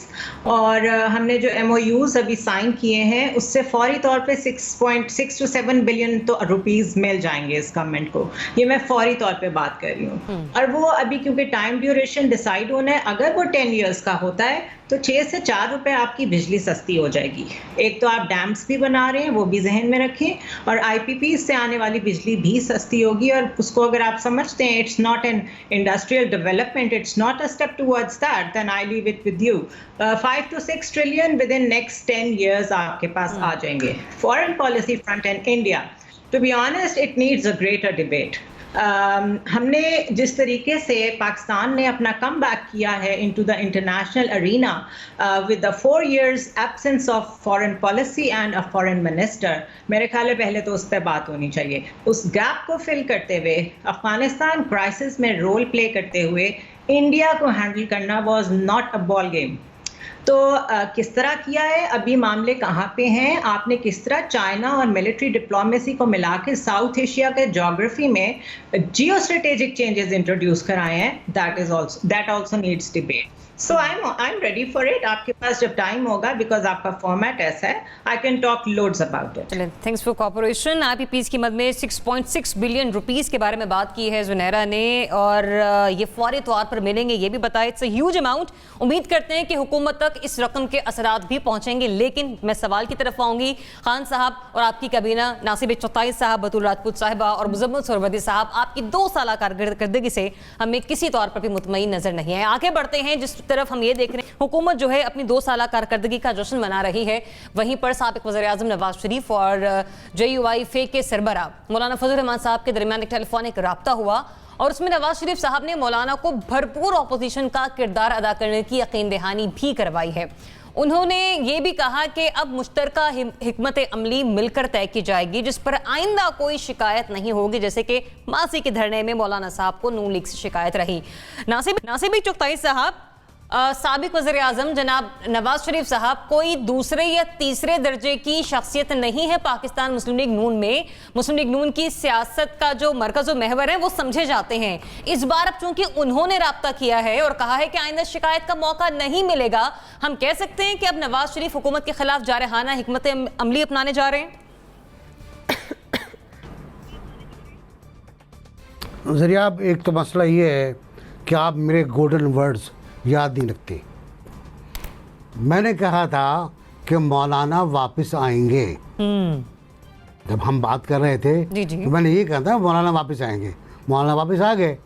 और हमने जो MOUs अभी साइन किए हैं उससे फौरी तौर पे 6.6 to 7 बिलियन तो रुपीज़ मिल जाएंगे इस गवर्नमेंट को। ये मैं फौरी तौर पे बात कर रही हूँ। और वो अभी क्योंकि टाइम ड्यूरेशन डिसाइड होना है, अगर वो 10 ईयर्स का होता है तो 6 से 4 रुपए आपकी बिजली सस्ती हो जाएगी। एक तो आप डैम्स भी बना रहे हैं, वो भी जहन में रखें, और IPP से आने वाली बिजली भी सस्ती होगी। और उसको अगर आप समझते हैं it's not an industrial development, it's not a step towards that, then I leave it with you. 5 to 6 trillion within next 10 years आपके पास आ जाएंगे। Foreign policy front and India, to be honest it needs a greater debate. हमने जिस तरीके से पाकिस्तान ने अपना कम बैक किया है into the international arena with the 4 years absence of foreign policy and a foreign minister, मेरे ख्याल है पहले तो उस पर बात होनी चाहिए। उस गैप को फिल करते हुए, अफगानिस्तान क्राइसिस में रोल प्ले करते हुए इंडिया को हैंडल करना was not a ball game. तो किस तरह किया है, अभी मामले कहाँ पे हैं, आपने किस तरह चाइना और मिलिट्री डिप्लोमेसी को मिला के साउथ एशिया के ज्योग्राफी में जियो स्ट्रेटेजिक चेंजेस इंट्रोड्यूस कराए हैं, that also needs debate. So I am ready for it. आपके पास जब टाइम होगा, बिकॉज आपका फॉर्मेट ऐसा है, I can talk loads about it. Thanks for corporation. IPPs की मद में 6.6 बिलियन रुपीस के बारे में बात की है जुनैरा ने, और ये फौरी तौर पर मिलेंगे ये भी बताया। It's a huge amount. उम्मीद करते हैं कि हुकूमत तक इस रकम के असरात भी पहुंचेंगे। लेकिन मैं सवाल की तरफ आऊंगी, खान साहब और आपकी kabina, नासिब चौथाई साहब, बतूल राजपूत साहिबा और मुजम्मिल सुहरवर्दी साहब, आपकी 2 साल कारकर्दगी से हमें किसी तौर पर भी मुतमईन नजर नहीं है। आगे बढ़ते हैं, जिस तरफ हम ये देख रहे हैं हुकूमत जो है अपनी 2 साल कारकर्दगी का जश्न मना रही है, वहीं पर साबिक वज़ीर-ए-आज़म नवाज शरीफ और JUI फे के सरबराह मौलाना फजल रहमान साहब के दरमियान एक टेलीफोनिक राब्ता हुआ और उसमें नवाज शरीफ साहब ने मौलाना को भरपूर अपोजिशन का किरदार अदा करने की यकीन दहानी भी करवाई है। उन्होंने ये भी कहा कि अब मुश्तरका हिकमत अमली मिलकर तय की जाएगी, जिस पर आइंदा कोई शिकायत नहीं होगी, जैसे कि मासी के धरने में मौलाना साहब को नून लीग से शिकायत रही। नासिब चुगताई साहब, साबिक वज़ीर-ए-आज़म जनाब नवाज शरीफ साहब कोई दूसरे या तीसरे दर्जे की शख्सियत नहीं है पाकिस्तान मुस्लिम लीग नून में। मुस्लिम लीग नून की सियासत का जो मरकज़ व महवर है वो समझे जाते हैं। इस बार अब चूंकि उन्होंने राब्ता किया है और कहा है कि आइंदा शिकायत का मौका नहीं मिलेगा, हम कह सकते हैं कि अब नवाज शरीफ हुकूमत के खिलाफ जारहाना हिकमत अमली अपनाने जा रहे हैं। ज़रिया, एक तो मसला ये है कि आप मेरे गोल्डन वर्ड्स याद नहीं रखते। मैंने कहा था कि मौलाना वापस आएंगे। जब हम बात कर रहे थे तो मैंने ये कहा था मौलाना वापस आएंगे। मौलाना वापस आ गए।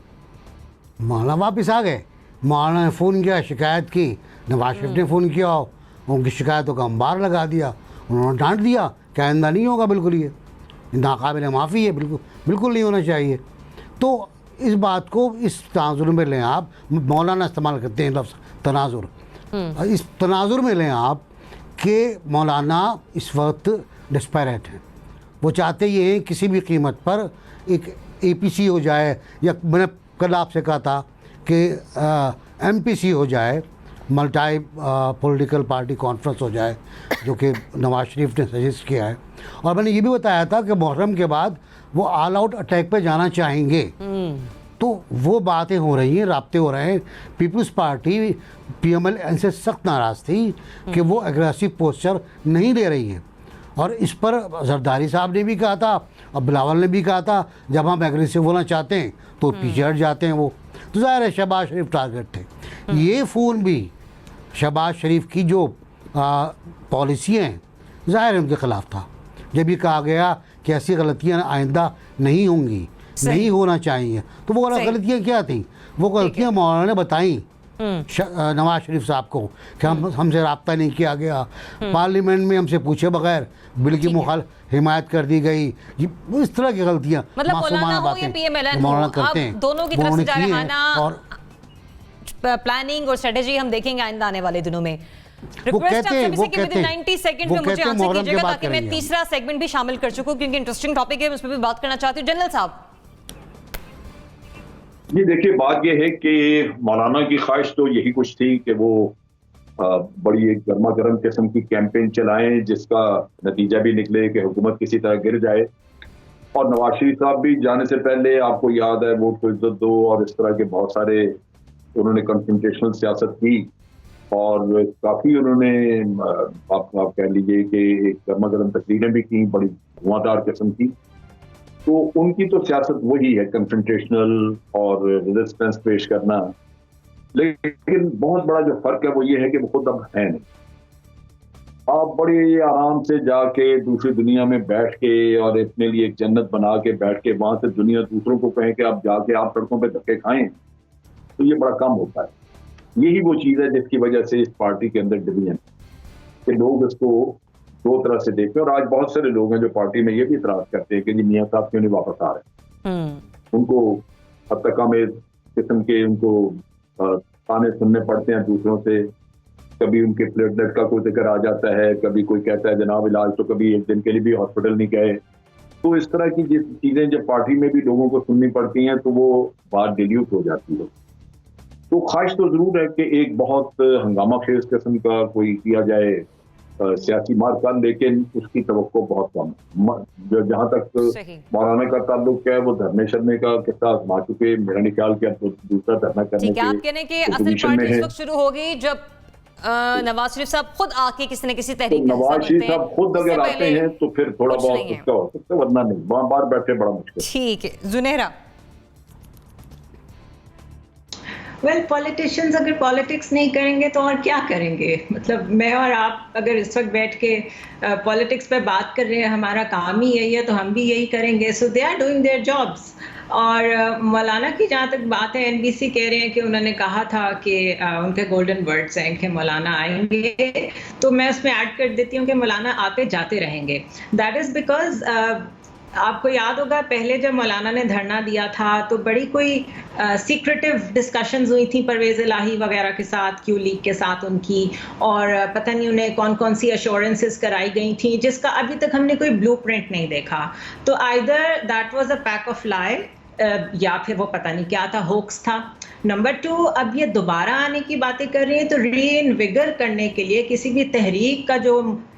मौलाना ने फ़ोन किया, शिकायत की, नवाज शरीफ ने फ़ोन किया, उनकी शिकायतों का अंबार लगा दिया, उन्होंने डांट दिया कि आइंदा नहीं होगा, बिल्कुल ये नाकाबिल माफ़ी है, बिल्कुल नहीं होना चाहिए। तो इस बात को इस तनाजुर में लें आप, मौलाना इस्तेमाल करते हैं लफ्ज़ तनाजुर, इस तनाजुर में लें आप कि मौलाना इस वक्त डिस्पैरेट हैं। वो चाहते ये हैं किसी भी कीमत पर एक APC हो जाए, या मैंने कल आपसे कहा था कि MPC हो जाए, मल्टी पॉलिटिकल पार्टी कॉन्फ्रेंस हो जाए, जो कि नवाज शरीफ ने सजेस्ट किया है। और मैंने ये भी बताया था कि मुहर्रम के बाद वो ऑल आउट अटैक पे जाना चाहेंगे। तो वो बातें हो रही हैं, राब्ते हो रहे हैं। पीपल्स पार्टी PML से सख्त नाराज़ थी कि वो एग्रेसिव पोस्चर नहीं ले रही है, और इस पर जरदारी साहब ने भी कहा था और बिलावल ने भी कहा था जब हम एग्रेसिव होना चाहते हैं तो पीछे हट जाते हैं वो। तो ज़ाहिर है शहबाज शरीफ टारगेट थे। ये फ़ोन भी शहबाज शरीफ की जो पॉलिसियाँ हैं ज़ाहिर है उनके ख़िलाफ़ था। जब ये कहा गया कि ऐसी गलतियाँ आइंदा नहीं होंगी, नहीं होना चाहिए, तो वो गलतियाँ क्या थी? वो गलतियाँ मौलाना ने बताई नवाज शरीफ साहब को कि हमसे रब्ता नहीं किया गया, पार्लियामेंट में हमसे पूछे बगैर बिल की हिमायत कर दी गई, इस तरह की गलतियाँ मौलाना करते हैं। दोनों की तरफ से जारहाना और प्लानिंग और स्ट्रेटेजी हम देखेंगे आइंदा आने वाले दिनों में। वो कहते हैं 90 सेकंड में मुझे आंसर कीजिएगा ताकि मैं तीसरा सेगमेंट भी शामिल कर चुकूं, क्योंकि इंटरेस्टिंग टॉपिक है, उस पर भी बात करना चाहती हूँ। जनरल साहब जी देखिए, बात यह है कि मौलाना की ख्वाहिश तो यही कुछ थी कि वो बड़ी एक गर्मा गर्म किस्म की कैंपेन चलाएं जिसका नतीजा भी निकले कि हुकूमत किसी तरह गिर जाए। और नवाज शरीफ साहब भी जाने से पहले आपको याद है वोट को इज्जत दो और इस तरह के बहुत सारे उन्होंने कन्फ्रंटेशनल सियासत की और काफी उन्होंने आप कह लीजिए कि एक गर्मा गर्म तकरीरें भी की, बड़ी धुआंधार किस्म की। तो उनकी तो सियासत वही है, कन्फ्रंटेशनल और रेजिस्टेंस पेश करना। लेकिन बहुत बड़ा जो फर्क है वो ये है कि वो खुद अब है नहीं। आप बड़े आराम से जाके दूसरी दुनिया में बैठ के और अपने लिए एक जन्नत बना के बैठ के वहां से दुनिया दूसरों को कहें कि आप जाके आप सड़कों पे धक्के खाएं, तो ये बड़ा कम होता है। यही वो चीज है जिसकी वजह से इस पार्टी के अंदर डिवीजन कि लोग इसको दो तरह से देखते हैं। और आज बहुत सारे लोग हैं जो पार्टी में ये भी इतराज करते हैं कि जी मियां साहब क्यों नहीं वापस आ रहे। उनको अब तक हमें किस्म के उनको ताने सुनने पड़ते हैं दूसरों से। कभी उनके प्लेटलेट का कोई जिक्र आ जाता है, कभी कोई कहता है जनाब इलाज, तो कभी एक दिन के लिए भी हॉस्पिटल नहीं गए। तो इस तरह की चीजें जब पार्टी में भी लोगों को सुननी पड़ती हैं तो वो बात डिल्यूट हो जाती है। तो ख्वाहिश तो जरूर है कि एक बहुत हंगामा खेज किस्म का कोई किया जाए सियासी मार्का, लेकिन उसकी तवक्को बहुत कम है। जहां तक मौलाना का ताल्लुक है वो धरने शरने का किस्सा आजमा चुके, मेरा नहीं ख्याल कि अब दूसरा धरना करने ठीक है। आप कहने के असल पार्टी इस वक्त शुरू होगी जब नवाज शरीफ साहब खुद आके किसी न किसी तहरीक तो नवाज शरीफ साहब खुद अगर आते हैं तो फिर थोड़ा बहुत उसका हो सकता है, वरना नहीं, वहां बाहर बैठे बड़ा मुश्किल। ठीक है जुनेरा। वेल पॉलिटिशियंस अगर पॉलिटिक्स नहीं करेंगे तो और क्या करेंगे? मतलब मैं और आप अगर इस वक्त बैठ के पॉलिटिक्स पे बात कर रहे हैं, हमारा काम ही यही है, तो हम भी यही करेंगे। So they are doing their jobs. और मौलाना की जहाँ तक बात है, एनबीसी कह रहे हैं कि उन्होंने कहा था कि उनके गोल्डन वर्ड्स हैं कि मौलाना आएंगे, तो मैं उसमें ऐड कर देती हूँ कि मौलाना आते जाते रहेंगे। दैट इज़ बिकॉज आपको याद होगा पहले जब मौलाना ने धरना दिया था तो बड़ी कोई सीक्रेटिव डिस्कशंस हुई थी परवेज़ इलाही वगैरह के साथ, क्यू लीग के साथ उनकी, और पता नहीं उन्हें कौन कौन सी अश्योरेंसेस कराई गई थी जिसका अभी तक हमने कोई ब्लूप्रिंट नहीं देखा। तो either that was a pack of lie या फिर वो पता नहीं क्या था, होक्स था। नंबर 2, अब ये दोबारा आने की बातें कर रही हैं तो रीइन्विगर करने के लिए किसी भी तहरीक का जो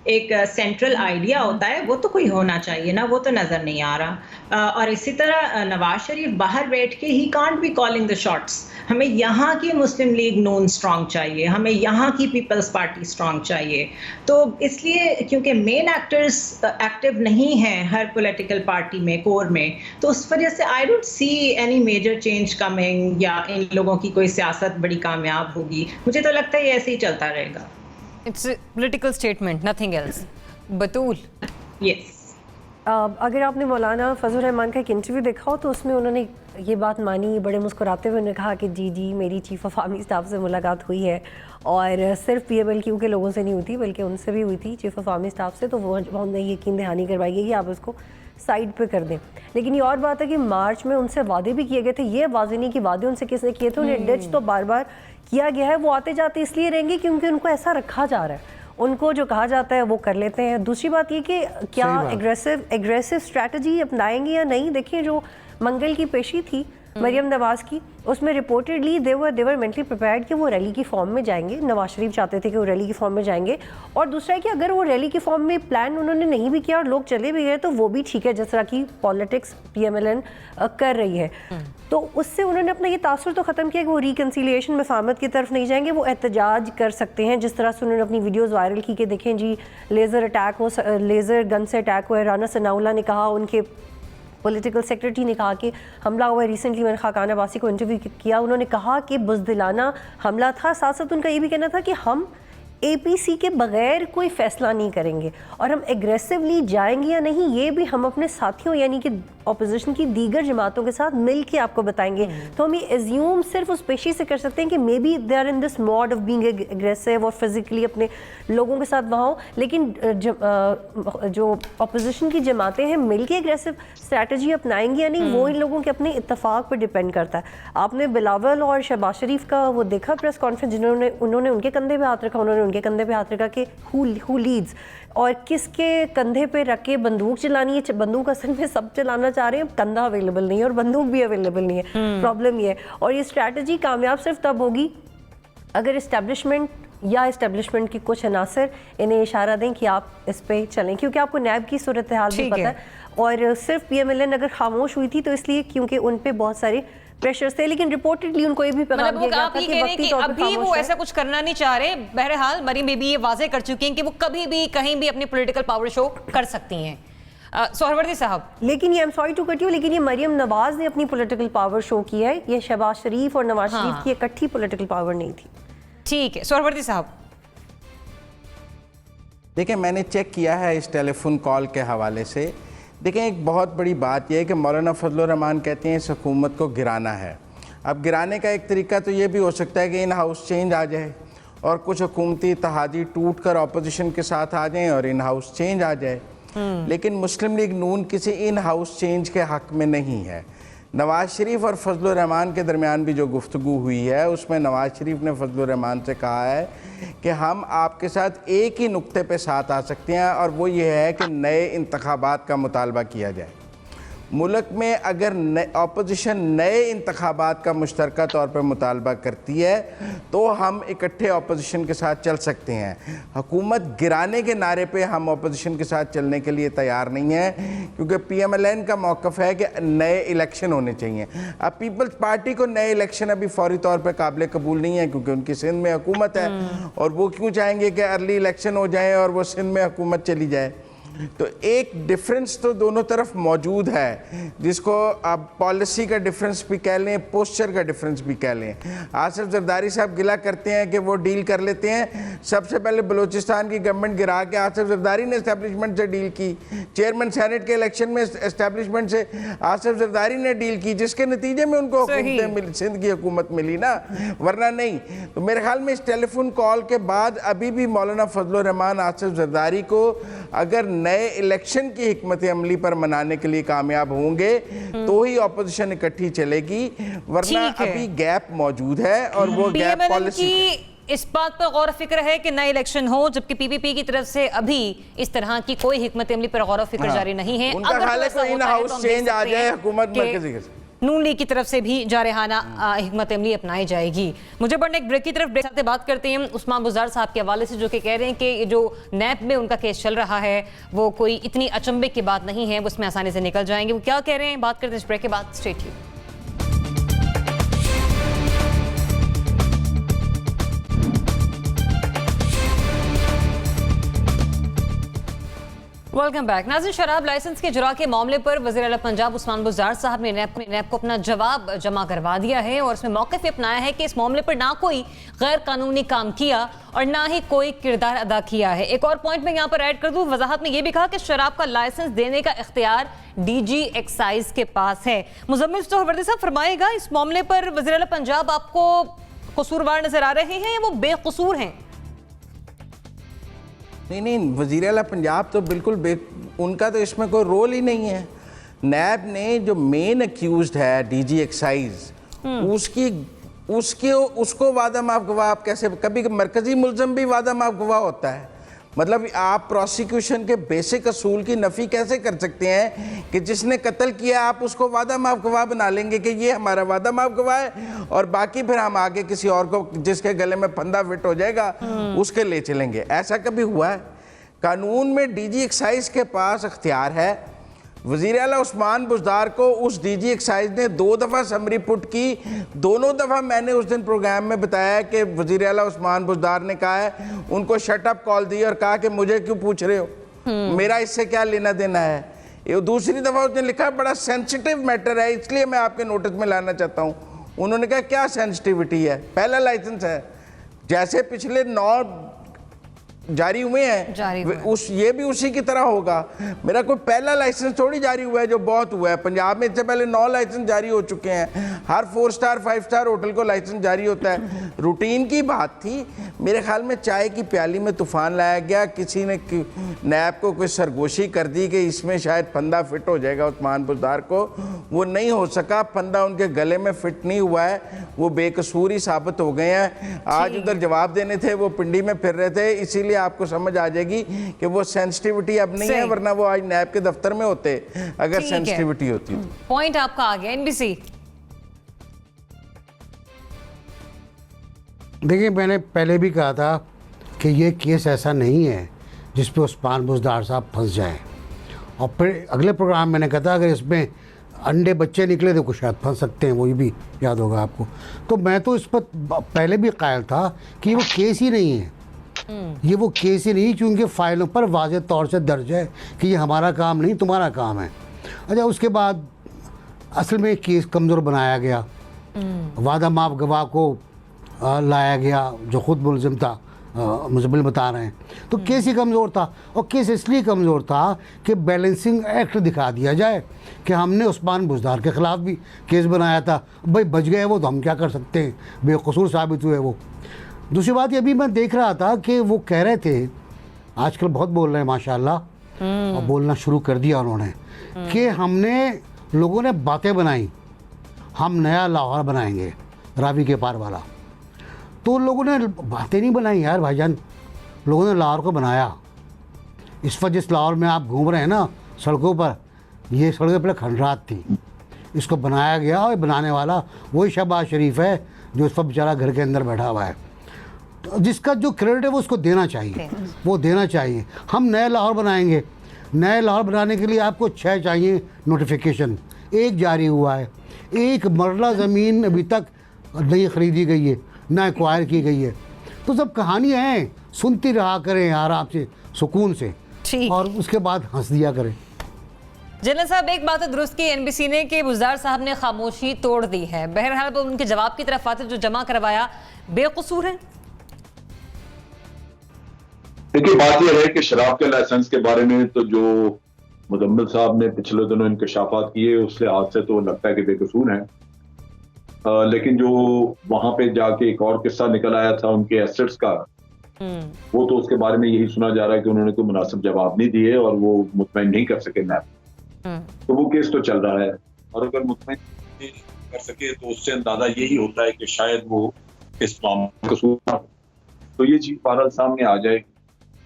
एक सेंट्रल आइडिया होता है वो तो कोई होना चाहिए ना, वो तो नज़र नहीं आ रहा। और इसी तरह नवाज शरीफ बाहर बैठ के he can't be calling the shots. हमें यहाँ की मुस्लिम लीग नून स्ट्रॉन्ग चाहिए, हमें यहाँ की पीपल्स पार्टी स्ट्रॉन्ग चाहिए। तो इसलिए क्योंकि मेन एक्टर्स एक्टिव नहीं हैं हर पॉलिटिकल पार्टी में कोर में, तो उस वजह से I don't see any major change coming या इन लोगों की कोई सियासत बड़ी कामयाब होगी। मुझे तो लगता है ये ऐसे ही चलता रहेगा। It's a political statement, nothing else. Batool. Yes. अगर आपने मौलाना फजल रहमान का एक इंटरव्यू देखा हो तो उसमें उन्होंने ये बात मानी, बड़े मुस्कुराते हुए उन्होंने कहा कि जी मेरी चीफ ऑफ आर्मी स्टाफ से मुलाकात हुई है, और सिर्फ PMLQ के लोगों से नहीं हुई थी बल्कि उनसे भी हुई थी, चीफ ऑफ आर्मी स्टाफ से। तो वो हमने यकीन दहानी करवाई गई कि आप उसको साइड पे कर दें। लेकिन ये और बात है कि मार्च में उनसे वादे भी किए गए थे, ये वादे नहीं कि वादे उनसे किसने किए थे, उन्हें डिच तो बार बार किया गया है। वो आते जाते इसलिए रहेंगे क्योंकि उनको ऐसा रखा जा रहा है, उनको जो कहा जाता है वो कर लेते हैं। दूसरी बात ये कि क्या एग्रेसिव स्ट्रैटेजी अपनाएंगे या नहीं। देखिए जो मंगल की पेशी थी मरियम नवाज की, उसमें रिपोर्टेडली देवर मेंटली प्रिपेयर्ड कि वो रैली की फॉर्म में जाएंगे। नवाज शरीफ चाहते थे कि वो रैली की फॉर्म में जाएंगे। और दूसरा है कि अगर वो रैली की फॉर्म में प्लान उन्होंने नहीं भी किया और लोग चले भी गए तो वो भी ठीक है, जिस तरह की पॉलिटिक्स PMLN कर रही है। तो उससे उन्होंने अपना ये तासुर तो ख़त्म किया कि वो रिकन्सिलिएशन मफाहमत की तरफ नहीं जाएंगे, वो एहतजाज कर सकते हैं। जिस तरह से उन्होंने अपनी वीडियोज़ वायरल की कि देखें जी लेज़र गन से अटैक हुआ है। राना सनाउल्लाह ने कहा, उनके पॉलिटिकल सेक्रेटरी ने कहा कि हमला हुआ है। रिसेंटली मैंने खाकान अब्बासी को इंटरव्यू किया, उन्होंने कहा कि बुज़दिलाना हमला था। साथ साथ उनका ये भी कहना था कि हम APC के बगैर कोई फ़ैसला नहीं करेंगे और हम एग्रेसिवली जाएंगे या नहीं ये भी हम अपने साथियों यानी कि ऑपोजिशन की दीगर जमातों के साथ मिल के आपको बताएंगे। तो हम ये एज्यूम सिर्फ उस पेशी से कर सकते हैं कि maybe they are in this mode of being aggressive और फिजिकली अपने लोगों के साथ वहाँ हो, लेकिन जो ऑपोजिशन की जमातें हैं मिल के एग्रेसिव स्ट्रैटेजी अपनाएंगी या नहीं वो इन लोगों के अपने इत्तेफाक पर डिपेंड करता है। आपने बिलावल और शहबाज शरीफ का वो देखा प्रेस कॉन्फ्रेंस, जिन्होंने उन्होंने उनके कंधे पे हाथ रखा, उन्होंने उनके कंधे पे हाथ रखा कि हु लीड्स और किसके कंधे पे रख के बंदूक चलानी है। बंदूक असल में सब चलाना चाह रहे हैं, कंधा अवेलेबल नहीं है और बंदूक भी अवेलेबल नहीं है। प्रॉब्लम ये है। और ये स्ट्रैटेजी कामयाब सिर्फ तब होगी अगर इस्टेब्लिशमेंट या इस्टेब्लिशमेंट के कुछ अनासर इन्हें इशारा दें कि आप इस पे चलें, क्योंकि आपको नैब की सूरत हाल भी पता है। और सिर्फ PMLN अगर खामोश हुई थी तो इसलिए क्योंकि उन पे बहुत सारे प्रेशर्स थे, लेकिन रिपोर्टेडली उनको ये भी पैगाम दिया गया था कि वक्ती तौर पे अभी वो ऐसा कुछ करना नहीं चाह रहे। बहरहाल मरीम बेबी ये वाजे कर चुकी हैं कि वो कभी भी कहीं भी अपनी पॉलिटिकल पावर शो कर सकती हैं। सोहरवर्दी साहब, लेकिन ये I'm sorry to cut you, लेकिन ये मरियम नवाज ने अपनी पॉलिटिकल पावर शो की है, ये शहबाज शरीफ और नवाज शरीफ की इकट्ठी पॉलिटिकल पावर नहीं थी। ठीक है सोहरवर्दी साहब। देखिए, मैंने चेक किया है इस टेलीफोन कॉल के हवाले से। देखें, एक बहुत बड़ी बात यह है कि मौलाना फजलुर रहमान कहते हैं इस हुकूमत को गिराना है। अब गिराने का एक तरीका तो ये भी हो सकता है कि इन हाउस चेंज आ जाए और कुछ हुकूमती इत्तेहादी टूट कर अपोजिशन के साथ आ जाएं और इन हाउस चेंज आ जाए। लेकिन मुस्लिम लीग नून किसी इन हाउस चेंज के हक़ में नहीं है। नवाज शरीफ और फजलुर रहमान के दरमियान भी जो गुफ्तगू हुई है उसमें नवाज शरीफ ने फजलुर रहमान से कहा है कि हम आपके साथ एक ही नुक्ते पे साथ आ सकते हैं, और वो ये है कि नए इंतखाबात का मुतालबा किया जाए। मुल्क में अगर अपोजिशन नए इंतखाबात का मुश्तरका तौर पर मुतालबा करती है तो हम इकट्ठे अपोजिशन के साथ चल सकते हैं। हुकूमत गिराने के नारे पे हम अपोजिशन के साथ चलने के लिए तैयार नहीं है, क्योंकि PMLN का मौक़िफ़ है कि नए इलेक्शन होने चाहिए। अब पीपल्स पार्टी को नए इलेक्शन अभी फौरी तौर पर काबिल कबूल नहीं है, क्योंकि उनकी सिंध में हुकूमत है और वो क्यों चाहेंगे कि अर्ली इलेक्शन हो जाए और वो सिंध में हुकूमत चली जाए। तो एक डिफरेंस तो दोनों तरफ मौजूद है, जिसको आप पॉलिसी का डिफरेंस भी कह लें, पोस्चर का डिफरेंस भी कह लें। आसिफ जरदारी साहब गिला करते हैं कि वो डील कर लेते हैं। सबसे पहले बलूचिस्तान की गवर्नमेंट गिरा के आसिफ जरदारी ने इस्टेब्लिशमेंट से डील की। चेयरमैन सेनेट के इलेक्शन में इस्टेब्लिशमेंट से आसिफ जरदारी ने डील की, जिसके नतीजे में उनको सिंध की हुकूमत मिली ना, वरना नहीं। तो मेरे ख्याल में इस टेलीफोन कॉल के बाद अभी भी मौलाना फजलुर रहमान आसिफ जरदारी को अगर नए इलेक्शन की हिकमत अमली पर मनाने के लिए कामयाब होंगे तो ही ऑपोजिशन इकट्ठी चलेगी, वरना अभी गैप मौजूद है। और वो गैप पॉलिसी इस बात पर गौर फिक्र है कि नए इलेक्शन हो, जबकि PPP की तरफ से अभी इस तरह की कोई हिकमत अमली पर गौर फिक्र जारी नहीं है। उनका ख्याल है कि इन हाउस चेंज आ जाए, हुकूमत मरकज़ी नून लीग की तरफ से भी जारहाना हिकमत अमली अपनाई जाएगी। मुझे बढ़ने एक ब्रेक की तरफ ब्रेक से बात करते हैं उस्मान बुज़दार साहब के हवाले से, जो कि कह रहे हैं कि जो नैब में उनका केस चल रहा है वो कोई इतनी अचंभे की बात नहीं है, उसमें आसानी से निकल जाएंगे। वो क्या कह रहे हैं बात करते हैं इस ब्रेक के बाद। Stay tuned. Welcome back. नाज़रीन, शराब लाइसेंस के जुरा के मामले पर वज़ीर आला पंजाब उस्मान बुज़दार साहब ने नैब को अपना जवाब जमा करवा दिया है और उसमें मौक़िफ़ अपनाया है कि इस मामले पर ना कोई गैर कानूनी काम किया और ना ही कोई किरदार अदा किया है। एक और पॉइंट मैं यहाँ पर ऐड कर दूँ, वजाहत में ये भी कहा कि शराब का लाइसेंस देने का इख्तियार DG एक्साइज के पास है। मुज़म्मिल सोहरवर्दी साहब फरमाएगा, इस मामले पर वज़ीर आला पंजाब आपको कसूरवार नजर आ रहे हैं या वो बेकसूर हैं? नहीं, वज़ीर आला पंजाब तो बिल्कुल उनका तो इसमें कोई रोल ही नहीं है। नैब ने जो मेन अक्यूज्ड है DG एक्साइज उसको वादा माफ गवाह आप कैसे, कभी मरकजी मुलजम भी वादा माफ गवाह होता है? मतलब आप प्रोसिक्यूशन के बेसिक असूल की नफ़ी कैसे कर सकते हैं कि जिसने कत्ल किया आप उसको वादा माफ गवाह बना लेंगे कि ये हमारा वादा माफ गवाह है और बाकी फिर हम आगे किसी और को जिसके गले में फंदा फिट हो जाएगा उसके ले चलेंगे? ऐसा कभी हुआ है? कानून में DG एक्साइज के पास अख्तियार है। वज़ीर आला उस्मान बुज़दार को उस DG एक्साइज ने 2 दफ़ा समरी पुट की। दोनों दफ़ा मैंने उस दिन प्रोग्राम में बताया कि वज़ीर आला उस्मान बुज़दार ने कहा है, उनको शट अप कॉल दी और कहा कि मुझे क्यों पूछ रहे हो, मेरा इससे क्या लेना देना है। ये दूसरी दफ़ा उसने लिखा बड़ा सेंसिटिव मैटर है इसलिए मैं आपके नोटिस में लाना चाहता हूँ। उन्होंने कहा क्या सेंसिटिविटी है, पहला लाइसेंस है, जैसे पिछले 9 जारी हुए हैं ये भी उसी की तरह होगा। मेरा कोई पहला लाइसेंस थोड़ी जारी हुआ है जो बहुत हुआ है। पंजाब में इससे पहले 9 लाइसेंस जारी हो चुके हैं। हर 4 स्टार 5 स्टार होटल को लाइसेंस जारी होता है। रूटीन की बात थी। मेरे ख्याल में चाय की प्याली में तूफान लाया गया। किसी ने नैब को कोई सरगोशी कर दी कि इसमें शायद फंदा फिट हो जाएगा उस्मान बुज़दार को, वो नहीं हो सका। फंदा उनके गले में फिट नहीं हुआ है, वो बेकसूर ही साबित हो गए हैं। आज उधर जवाब देने थे, वो पिंडी में फिर रहे थे, इसीलिए आपको समझ आ जाएगी कि वो सेंसिटिविटी अब नहीं है, वरना वो आज नैब के दफ्तर में होते अगर सेंसिटिविटी होती। पॉइंट आपका आ गया। NBC देखिए, मैंने पहले भी कहा था कि ये केस ऐसा नहीं है जिस पे उस्मान बुज़दार साहब फंस जाएं। और फिर अगले प्रोग्राम मैंने कहा था अगर इसमें अंडे बच्चे निकले तो कुछ शायद फंस सकते हैं, वही भी याद होगा आपको। तो मैं तो इस पर पहले भी कायल था कि वो केस ही नहीं है, ये वो केस ही नहीं, क्योंकि फाइलों पर वाज़ेह तौर से दर्ज है कि ये हमारा काम नहीं तुम्हारा काम है। अच्छा, उसके बाद असल में केस कमज़ोर बनाया गया, वादा माफ गवाह को लाया गया जो ख़ुद मुलजिम था, मुजमिल बता रहे हैं, तो केस ही कमज़ोर था। और केस इसलिए कमज़ोर था कि बैलेंसिंग एक्ट दिखा दिया जाए कि हमने उस्मान बुज़दार के ख़िलाफ़ भी केस बनाया था, भाई बच गए वो तो हम क्या कर सकते हैं, बेकसूर साबित हुए वो। दूसरी बात ये भी मैं देख रहा था कि वो कह रहे थे, आजकल बहुत बोल रहे हैं माशाल्लाह, और बोलना शुरू कर दिया उन्होंने, कि हमने लोगों ने बातें बनाई, हम नया लाहौर बनाएंगे रावी के पार वाला। तो लोगों ने बातें नहीं बनाई यार भाईजान, लोगों ने लाहौर को बनाया। इस वक्त जिस लाहौर में आप घूम रहे हैं ना सड़कों पर, ये सड़कें पहले खंडरात थी, इसको बनाया गया और बनाने वाला वही शहबाज शरीफ है जो इस वक्त बेचारा घर के अंदर बैठा हुआ है। तो जिसका जो क्रेडिट है वो उसको देना चाहिए, वो देना चाहिए। हम नए लाहौर बनाएंगे, नए लाहौर बनाने के लिए आपको 6 चाहिए नोटिफिकेशन, 1 जारी हुआ है, 1 मरला ज़मीन अभी तक नहीं ख़रीदी गई है, ना एक्वायर की गई है। तो सब कहानियाँ हैं, सुनती रहा करें आराम से, सुकून से, और उसके बाद हंस दिया करें। जनरल साहब, एक बात तो दुरुस्त की एनबीसी ने कि बुज़दार साहब ने खामोशी तोड़ दी है, बहरहाल वो उनके जवाब की तरफ आते जो जमा करवाया बेकसूर है। देखिए, बात यह है कि शराब के लाइसेंस के बारे में तो जो मुजम्मिल साहब ने पिछले दिनों इंकशाफात किए उससे आज से तो लगता है कि बेकसूर हैं, लेकिन जो वहां पे जाके एक और किस्सा निकल आया था उनके एसेट्स का, वो तो उसके बारे में यही सुना जा रहा है कि उन्होंने कोई मुनासिब जवाब नहीं दिए और वो मुतमईन नहीं कर सके नैब। तो वो केस तो चल रहा है, और अगर मुतमईन कर सके तो उससे अंदाजा यही होता है कि शायद वो इस मामले में कसूर ना हो। तो ये चीज बहरहाल सामने आ जाए।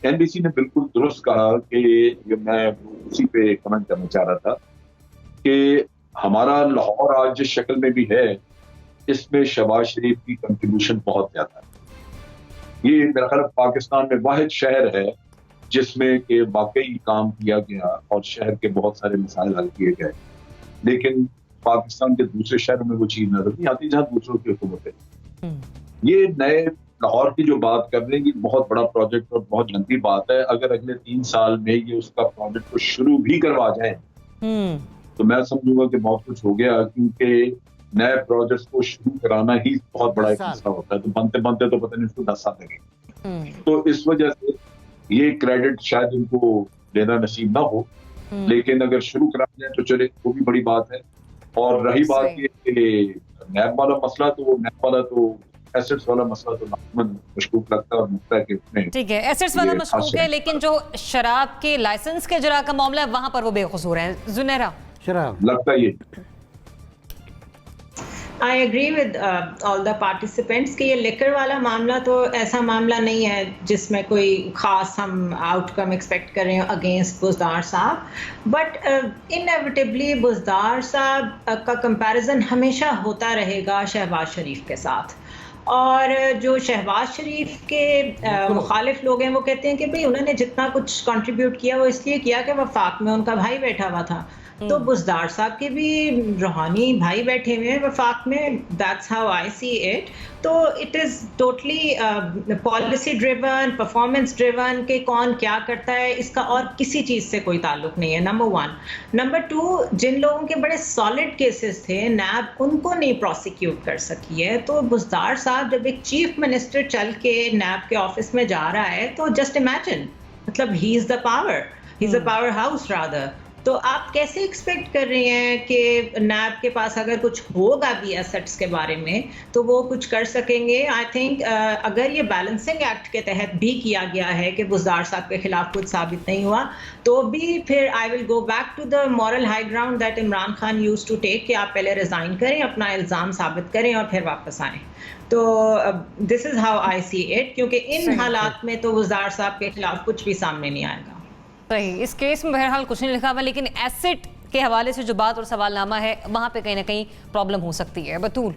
एनबीसी ने बिल्कुल दुरुस्त कहा कि मैं उसी पे कमेंट करना चाह रहा था कि हमारा लाहौर आज जिस शक्ल में भी है, इसमें शहबाज शरीफ की कंट्रीब्यूशन बहुत ज्यादा है। ये मेरा ख्याल पाकिस्तान में वाहिद शहर है जिसमें कि वाकई काम किया गया और शहर के बहुत सारे मसाइल हल किए गए, लेकिन पाकिस्तान के दूसरे शहरों में वो चीज नजर नहीं आती जहां दूसरों की हुकूमत है। ये नए लाहौर की जो बात कर रहे हैं, बहुत बड़ा प्रोजेक्ट और बहुत लंबी बात है। अगर अगले 3 साल में ये उसका प्रोजेक्ट को शुरू भी करवा जाए तो मैं समझूंगा कि बहुत कुछ हो गया, क्योंकि नए प्रोजेक्ट्स को शुरू कराना ही बहुत बड़ा एक हिस्सा होता है। तो बनते बनते तो पता नहीं उसको 10 साल लगेंगे। तो इस वजह से ये क्रेडिट शायद इनको देना नसीब ना हो, लेकिन अगर शुरू करा जाए तो चले, वो भी बड़ी बात है। और रही बात ये कि नैब वाला मसला, तो वो नैब वाला तो एसेट्स वाला मसला तो मशकूक लगता है और लगता है कि उसमें ठीक है, एसेट्स वाला मशकूक है, लेकिन जो शराब के लाइसेंस के जरा का मामला है वहां पर वो बेकसूर है। जुनैरा, शराब लगता है ये I agree with all the participants कि ये लिकर वाला मामला तो ऐसा मामला नहीं है जिसमें कोई ख़ास हम आउटकम एक्सपेक्ट कर रहे हैं अगेंस्ट बुज़दार साहब, बट इनएविटेबली बुज़दार साहब का कंपैरिजन हमेशा होता रहेगा शहबाज शरीफ के साथ। और जो शहबाज शरीफ के मुखालिफ लोग हैं वो कहते हैं कि भाई उन्होंने जितना कुछ कंट्रीब्यूट किया वो इसलिए किया कि वफाक में उनका भाई बैठा हुआ था। तो बुज़दार साहब के भी रूहानी भाई बैठे हुए हैं वफाक में, that's how I see it. तो it is totally policy driven, performance driven कि कौन क्या करता है, इसका और किसी चीज़ से कोई ताल्लुक नहीं है, नंबर 1। नंबर 2, जिन लोगों के बड़े सॉलिड केसेस थे नैब उनको नहीं प्रोसिक्यूट कर सकी है। तो बुज़दार साहब जब एक चीफ मिनिस्टर चल के नैब के ऑफिस में जा रहा है तो जस्ट इमेजिन, मतलब he is the power, he is a power house rather. तो आप कैसे एक्सपेक्ट कर रहे हैं कि नैब के पास अगर कुछ होगा भी एसेट्स के बारे में तो वो कुछ कर सकेंगे? आई थिंक अगर ये बैलेंसिंग एक्ट के तहत भी किया गया है कि बुज़दार साहब के खिलाफ कुछ साबित नहीं हुआ, तो भी फिर I will go back to the moral high ground that Imran Khan use to take कि आप पहले रिजाइन करें, अपना इल्ज़ाम साबित करें और फिर वापस आएँ। तो this is how I see it, क्योंकि इन हालात में तो बुज़दार साहब के खिलाफ कुछ भी सामने नहीं आएगा। सही, इस केस में बहरहाल कुछ नहीं लिखा हुआ, लेकिन एसेट के हवाले से जो बात और सवालनामा है वहाँ पे कहीं ना कहीं प्रॉब्लम हो सकती है। बतूल,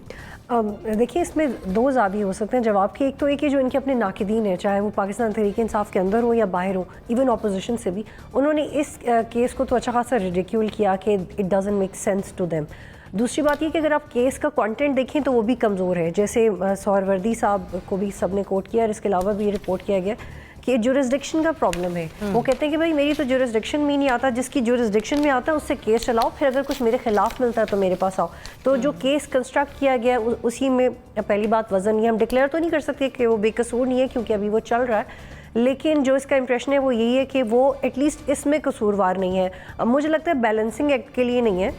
देखिए इसमें दो ज़ाविये हो सकते हैं जवाब के। एक तो एक जो इनके अपने नाकिदीन है, चाहे वो पाकिस्तान तहरीक-ए-इंसाफ के अंदर हो या बाहर हो, इवन अपोजिशन से भी, उन्होंने इस केस को तो अच्छा खासा रिडिक्यूल किया कि it doesn't make sense to them. दूसरी बात ये कि अगर आप केस का कंटेंट देखें तो वो भी कमज़ोर है। जैसे सौरवर्दी साहब को भी सब ने कोट किया और इसके अलावा भी ये रिपोर्ट किया गया कि जुरिस्डिक्शन का प्रॉब्लम है। वो कहते हैं कि भाई मेरी तो जुरिस्डिक्शन में नहीं आता, जिसकी जुरिस्डिक्शन में आता है उससे केस चलाओ, फिर अगर कुछ मेरे खिलाफ मिलता है तो मेरे पास आओ। तो जो केस कंस्ट्रक्ट किया गया उसी में पहली बात वज़न नहीं, हम डिक्लेयर तो नहीं कर सकते कि वो बेकसूर नहीं है क्योंकि अभी वो चल रहा है, लेकिन जो इसका इंप्रेशन है वो यही है कि वो एटलीस्ट इसमें कसूरवार नहीं है। अब मुझे लगता है बैलेंसिंग एक्ट के लिए नहीं है।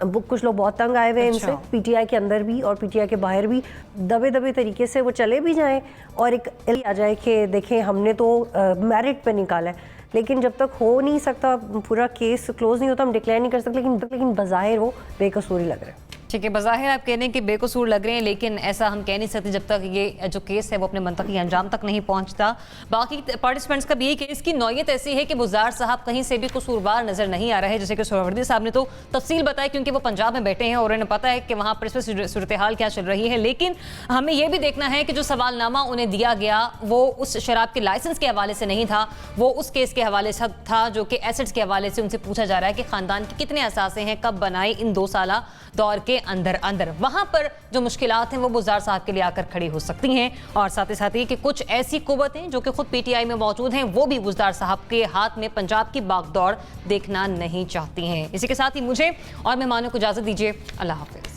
अब कुछ लोग बहुत तंग आए हुए हैं इनसे, पीटीआई के अंदर भी और पीटीआई के बाहर भी, दबे दबे तरीके से वो चले भी जाएं और एक आ जाए कि देखें हमने तो मेरिट पे निकाला है, लेकिन जब तक हो नहीं सकता, पूरा केस क्लोज नहीं होता, हम डिक्लेयर नहीं कर सकते, लेकिन बज़ाहिर वो बेकसूर ही लग रहा है। ठीक है, बज़ाहिर आप कह रहे हैं कि बेकसूर लग रहे हैं, लेकिन ऐसा हम कह नहीं सकते जब तक ये जो केस है वो अपने मंतकी अंजाम तक नहीं पहुंचता। बाकी पार्टिसिपेंट्स का भी यही केस की नौयत ऐसी है कि बुज़ार साहब कहीं से भी कसूरवार नज़र नहीं आ रहे हैं। जैसे कि सोहरावर्दी साहब ने तो तफसील बताई क्योंकि वो पंजाब में बैठे हैं और उन्हें पता है कि वहाँ पर इस वक्त सूरत हाल क्या चल रही है। लेकिन हमें यह भी देखना है कि जो सवालनामा उन्हें दिया गया वो उस शराब के लाइसेंस के हवाले से नहीं था, वो उस केस के हवाले से था जो कि एसेट्स के हवाले से उनसे पूछा जा रहा है कि ख़ानदान के कितने असासे हैं, कब बनाए इन 2 साला दौर के अंदर। वहां पर जो मुश्किलात हैं वो बुज़ार साहब के लिए आकर खड़ी हो सकती हैं, और साथ ही साथ ही कि कुछ ऐसी कुव्वतें जो कि खुद पीटीआई में मौजूद हैं वो भी बुज़ार साहब के हाथ में पंजाब की बागडोर देखना नहीं चाहती हैं। इसी के साथ ही मुझे और मेहमानों को इजाज़त दीजिए। अल्लाह हाफ़िज़।